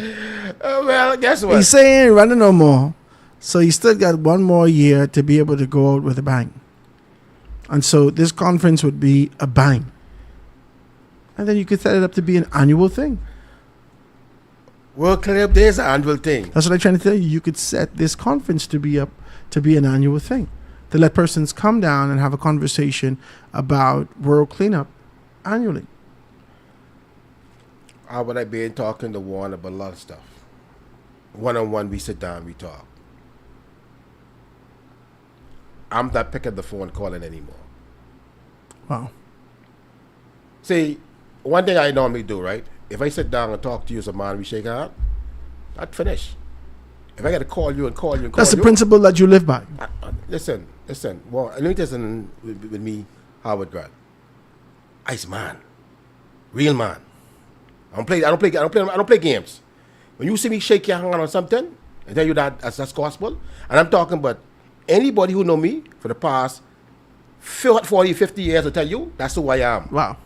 Well, guess what? He's saying he ain't running no more. So he still got one more year to be able to go out with a bang. And so this conference would be a bang. And then you could set it up to be an annual thing. World Cleanup Day is an annual thing. That's what I'm trying to tell you. You could set this conference to be an annual thing. To let persons come down and have a conversation about world cleanup annually. How would I be talking to Warren about a lot of stuff? One-on-one, we sit down, we talk. I'm not picking the phone calling anymore. Wow. See, one thing I normally do, right? If I sit down and talk to you as a man, we shake hands, I'd finish. If I got to call you and call you and call you. That's the principle that you live by. Listen. Well, let me listen with me, Howard Grant. Ice man. Real man. I don't play games. When you see me shake your hand on something, I tell you that's gospel. And I'm talking about anybody who know me for the past 40, 50 years, I tell you, that's who I am. Wow.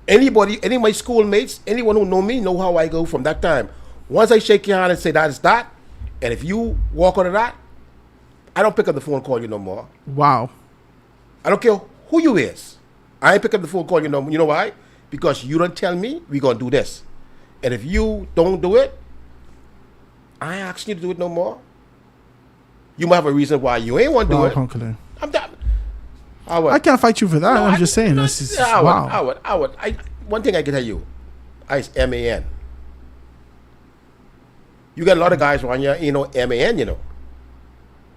Anybody, any of my schoolmates, anyone who know me, know how I go from that time. Once I shake your hand and say that is that, and if you walk on that, I don't pick up the phone and call you no more. Wow. I don't care who you is. I ain't pick up the phone and call you no more. You know why? Because you don't tell me we gonna do this. And if you don't do it, I ain't asking you to do it no more. You might have a reason why you ain't want to do it. Concole. I'm done. I can't fight you for that. I'm just saying. Wow. One thing I can tell you, Ice MAN. You got a lot of guys around here, you know, MAN, you know.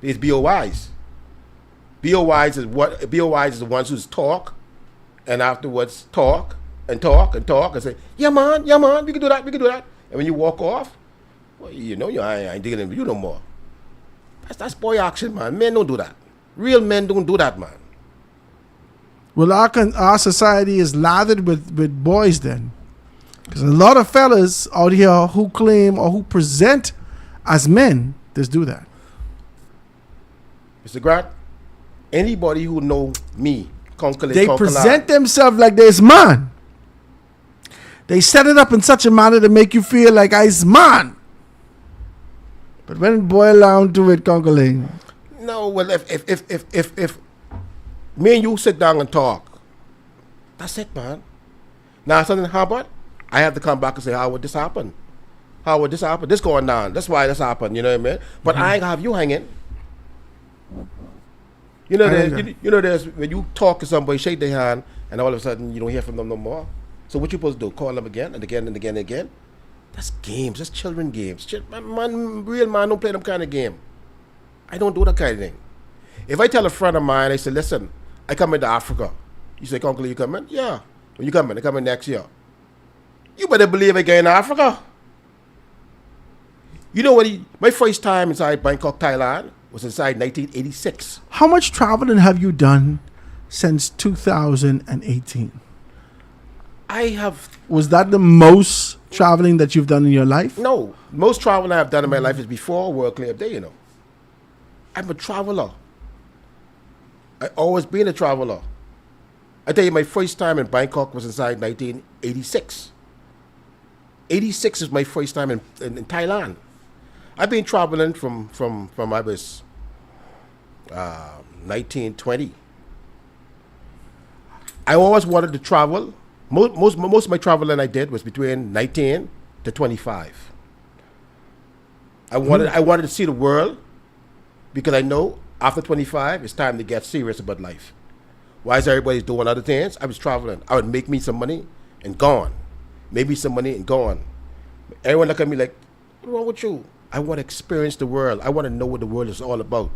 There's BOYs. BOYs is the ones who talk and afterwards talk and say, yeah man, we can do that. And when you walk off, well, you know, I ain't dealing with you no more. That's boy action, man. Men don't do that. Real men don't do that, man. Well, our society is lathered with boys then. Because a lot of fellas out here who claim or who present as men, just do that. Mr. Grant, anybody who know me, They present themselves like there's man. They set it up in such a manner to make you feel like I's man. But when it boil down to it, Concolay, No, well, if me and you sit down and talk, that's it, man. Now something happened, I have to come back and say, how would this happen? How would this happen? This going down. That's why this happened. You know what I mean? But I ain't gonna have you hanging. You know, there's when you talk to somebody, shake their hand, and all of a sudden you don't hear from them no more. So what you supposed to do? Call them again and again and again and again? That's games. That's children games. Real man don't play them kind of game. I don't do that kind of thing. If I tell a friend of mine, I say, listen, I come into Africa. You say, Uncle, you coming? Yeah. When you coming? I coming next year. You better believe I go in Africa. You know what? My first time inside Bangkok, Thailand was inside 1986. how much traveling have you done since 2018? I have... Was that the most traveling that you've done in your life? No. Most traveling I've done in my life is before World Club Day, you know. I'm a traveler. I always been a traveler. I tell you, my first time in Bangkok was inside 1986. 86 is my first time in Thailand. I've been traveling from I was 1920. I always wanted to travel. Most of my traveling I did was between 19 to 25. I wanted to see the world because I know after 25 it's time to get serious about life. Why is everybody doing other things? I was traveling. I would make me some money and gone. Maybe some money and gone. Everyone look at me like, what's wrong with you? I want to experience the world. I want to know what the world is all about.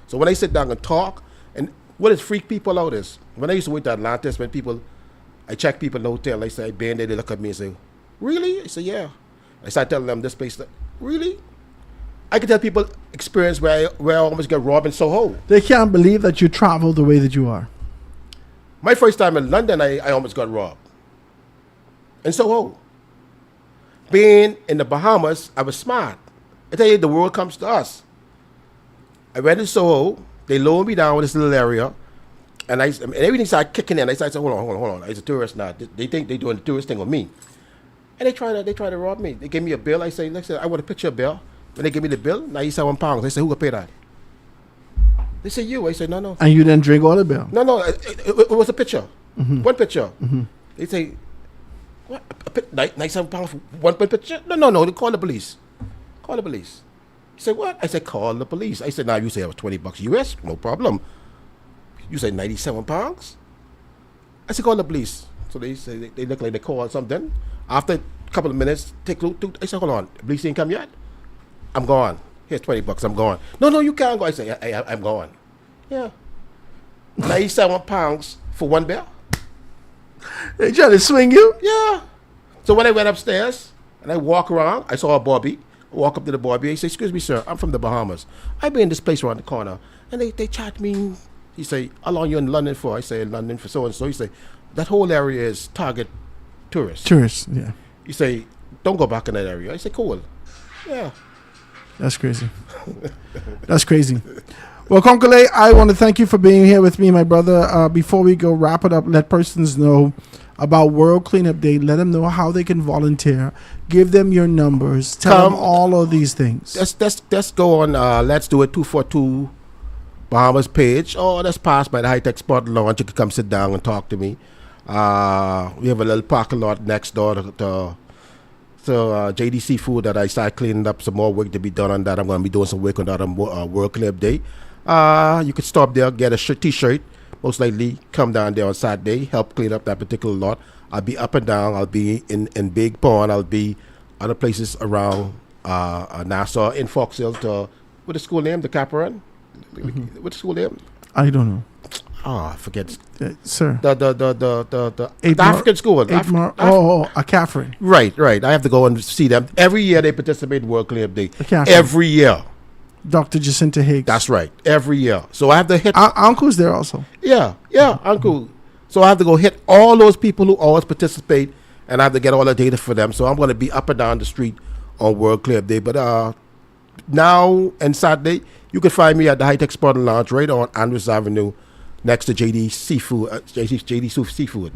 So when I sit down and talk, and what is freak people out is, when I used to work at Atlantis, when people, I check people in the hotel, I say, I've been there, they look at me and say, really? I say, yeah. I start telling them this place, really? I can tell people experience where I almost get robbed in Soho. They can't believe that you travel the way that you are. My first time in London, I almost got robbed. In Soho. Being in the Bahamas, I was smart. I tell you, the world comes to us. I went to Soho. They lowered me down in this little area. And everything started kicking in. I started saying, hold on. I'm a tourist now. They think they're doing the tourist thing with me. And they try to rob me. They gave me a bill. I say, I want a picture bill. When they give me the bill, £97. They say, who will pay that? They say, you. I say, no. And you didn't drink all the bill? No. It was a picture. Mm-hmm. One picture. Mm-hmm. They say, what? £97 for one picture? No. They call the police. Call the police. He said, what? I said, call the police. I said, now you say it was $20 US. No problem. You say £97? I said, call the police. So they say, they look like they called something. After a couple of minutes, I said, hold on. The police ain't come yet? I'm gone. Here's $20. I'm gone. No, you can't go. I say, I'm gone. Yeah. £97 for one bill. They trying to swing you? Yeah. So when I went upstairs and I walk around, I saw a Bobby. I walk up to the Bobby. He said, excuse me, sir. I'm from the Bahamas. I've been in this place around the corner. And they charge me. He say, how long you in London for? I say, in London for so-and-so. He say, that whole area is target tourists. Tourists, yeah. He say, don't go back in that area. I say, cool. Yeah. That's crazy. That's crazy. Well, Concolay, I want to thank you for being here with me, my brother. Before we go wrap it up, let persons know about World Cleanup Day. Let them know how they can volunteer. Give them your numbers. Tell them all of these things. Let's go on. Let's do it 242 Bahamas page. Or let's pass by the High Tech Spot launch. You can come sit down and talk to me. We have a little parking lot next door to JD Seafood that I start cleaning up. Some more work to be done on that. I'm going to be doing some work on that on World Club Day. You could stop there, get a t-shirt. Most likely come down there on Saturday, help clean up that particular lot. I'll be up and down. I'll be in Big Pond. I'll be other places around Nassau, in Fox Hill. What's the school name? The Caperan? Mm-hmm. What's the school name? I don't know. I forget. Sir. The African school. A Catherine. Right. I have to go and see them. Every year they participate in World Club Day. Every year. Dr. Jacinta Higgs. That's right. Every year. So I have to hit. Uncle's there also. Yeah, Uncle. So I have to go hit all those people who always participate, and I have to get all the data for them. So I'm going to be up and down the street on World Club Day. But now and Saturday, you can find me at the High Tech Sport and Lounge right on Andrews Avenue, next to JD Seafood. JD Seafood.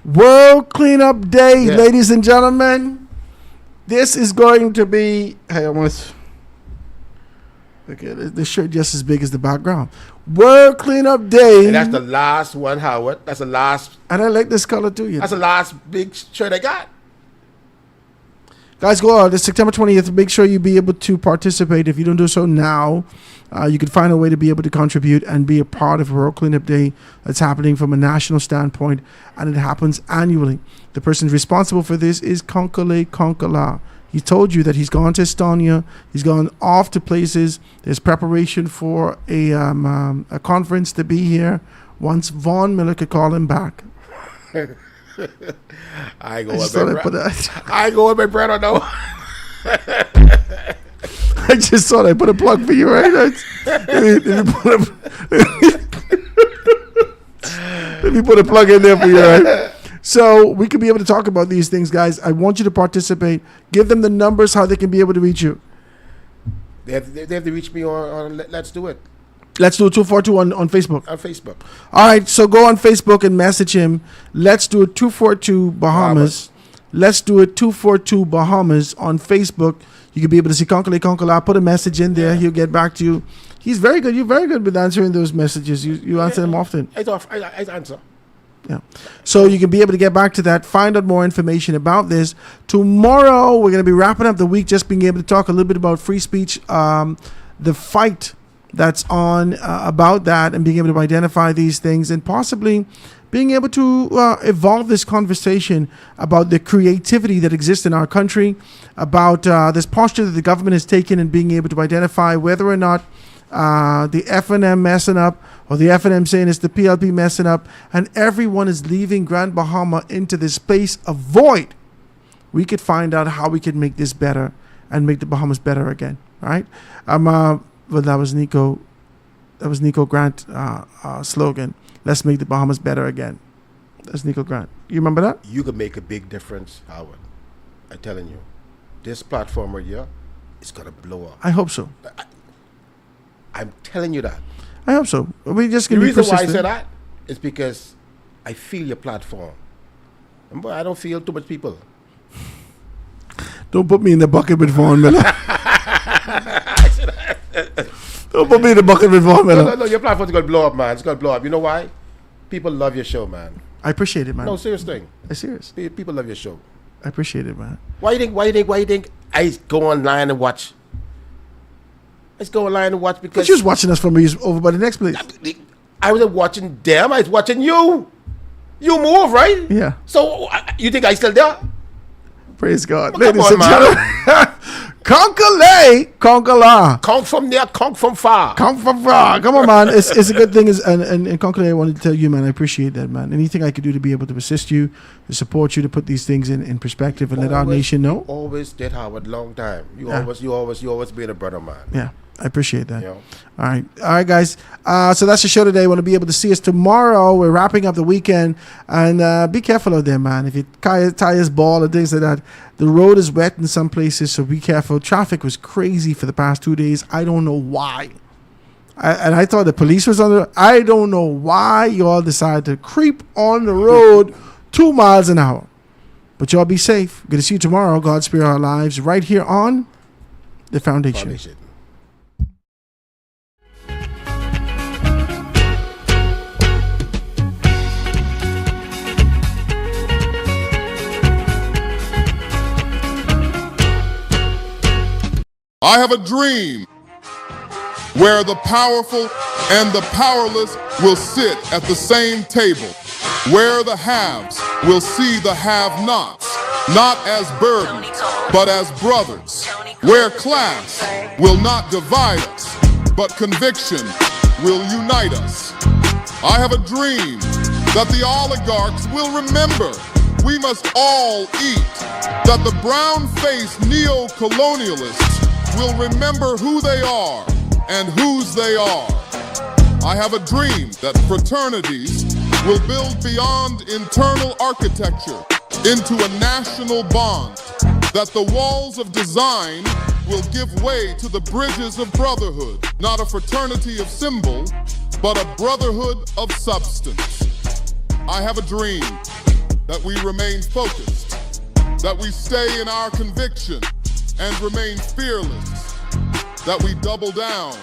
World Cleanup Day, Yeah. ladies and gentlemen. This is going to be. Hey, I want to. Okay, the shirt just as big as the background. World Cleanup Day. And that's the last one, Howard. That's the last. And I like this color too. That's the last big shirt I got. Guys, go out. It's September 20th. Make sure you be able to participate. If you don't do so now, you can find a way to be able to contribute and be a part of World Cleanup Day that's happening from a national standpoint, and it happens annually. The person responsible for this is Konkole Konkala. He told you that he's gone to Estonia. He's gone off to places. There's preparation for a conference to be here once Vaughn Miller could call him back. I go I just with thought my I'd put bread. that. I go with my bread or no. I just thought I'd put a plug for you, right? Let me put a plug in there for you, right? So we can be able to talk about these things, guys. I want you to participate. Give them the numbers, how they can be able to reach you. They have to reach me on Let's Do It. Let's do it 242 on Facebook. On Facebook. All right, so go on Facebook and message him. Let's do it 242 Bahamas. Let's do it 242 Bahamas on Facebook. You can be able to see Konkole Konkala. Put a message in there. He'll get back to you. He's very good. You're very good with answering those messages. You answer them often. I answer. Yeah. So you can be able to get back to that, find out more information about this. Tomorrow, we're going to be wrapping up the week, just being able to talk a little bit about free speech, the fight that's on about that, and being able to identify these things, and possibly being able to evolve this conversation about the creativity that exists in our country, about this posture that the government has taken, and being able to identify whether or not the FNM messing up, or the FNM saying it's the PLP messing up, and everyone is leaving Grand Bahama into this space of void. We could find out how we could make this better and make the Bahamas better again. All right. Well, that was Nico Grant slogan. Let's make the Bahamas better again. That's Nico Grant. You remember that? You could make a big difference, Howard. I'm telling you. This platform right here is going to blow up. I hope so. I'm telling you that. I hope so. We just The gonna be reason why I persistent. say that is because I feel your platform. But I don't feel too much people. Don't put me in the bucket with Vaughn Miller. Don't put me in the bucket with Vaughn Miller. No, your platform's going to blow up, man. It's going to blow up. You know why? People love your show, man. I appreciate it, man. No, serious thing. I'm serious. People love your show. I appreciate it, man. Why you think I go online and watch? Let's go online and watch because But you was watching us from over by the next place. I wasn't watching them. I was watching you. You move, right? Yeah. So you think I still there? Praise God. Well, Ladies come and on, gentlemen. Konkole Konkala. Come from there, come from far. Come from far. Come on, man. It's a good thing. And Konkole, I wanted to tell you, man, I appreciate that, man. Anything I could do to be able to assist you, to support you, to put these things in perspective and let our nation know. Always did, Howard, long time. You Yeah. always been a brother, man. Yeah. I appreciate that. Yeah. All right, guys. So that's the show today. I want to be able to see us tomorrow. We're wrapping up the weekend, and be careful out there, man. If your tires ball and things like that, the road is wet in some places, so be careful. Traffic was crazy for the past 2 days. I don't know why. I thought the police was on the. I don't know why y'all decided to creep on the road 2 miles an hour. But y'all be safe. Good to see you tomorrow. God spare our lives right here on The Foundation. I have a dream where the powerful and the powerless will sit at the same table, where the haves will see the have-nots, not as burdens, but as brothers, where class will not divide us, but conviction will unite us. I have a dream that the oligarchs will remember we must all eat, that the brown-faced neo-colonialists will remember who they are and whose they are. I have a dream that fraternities will build beyond internal architecture into a national bond, that the walls of design will give way to the bridges of brotherhood, not a fraternity of symbol, but a brotherhood of substance. I have a dream that we remain focused, that we stay in our conviction and remain fearless, that we double down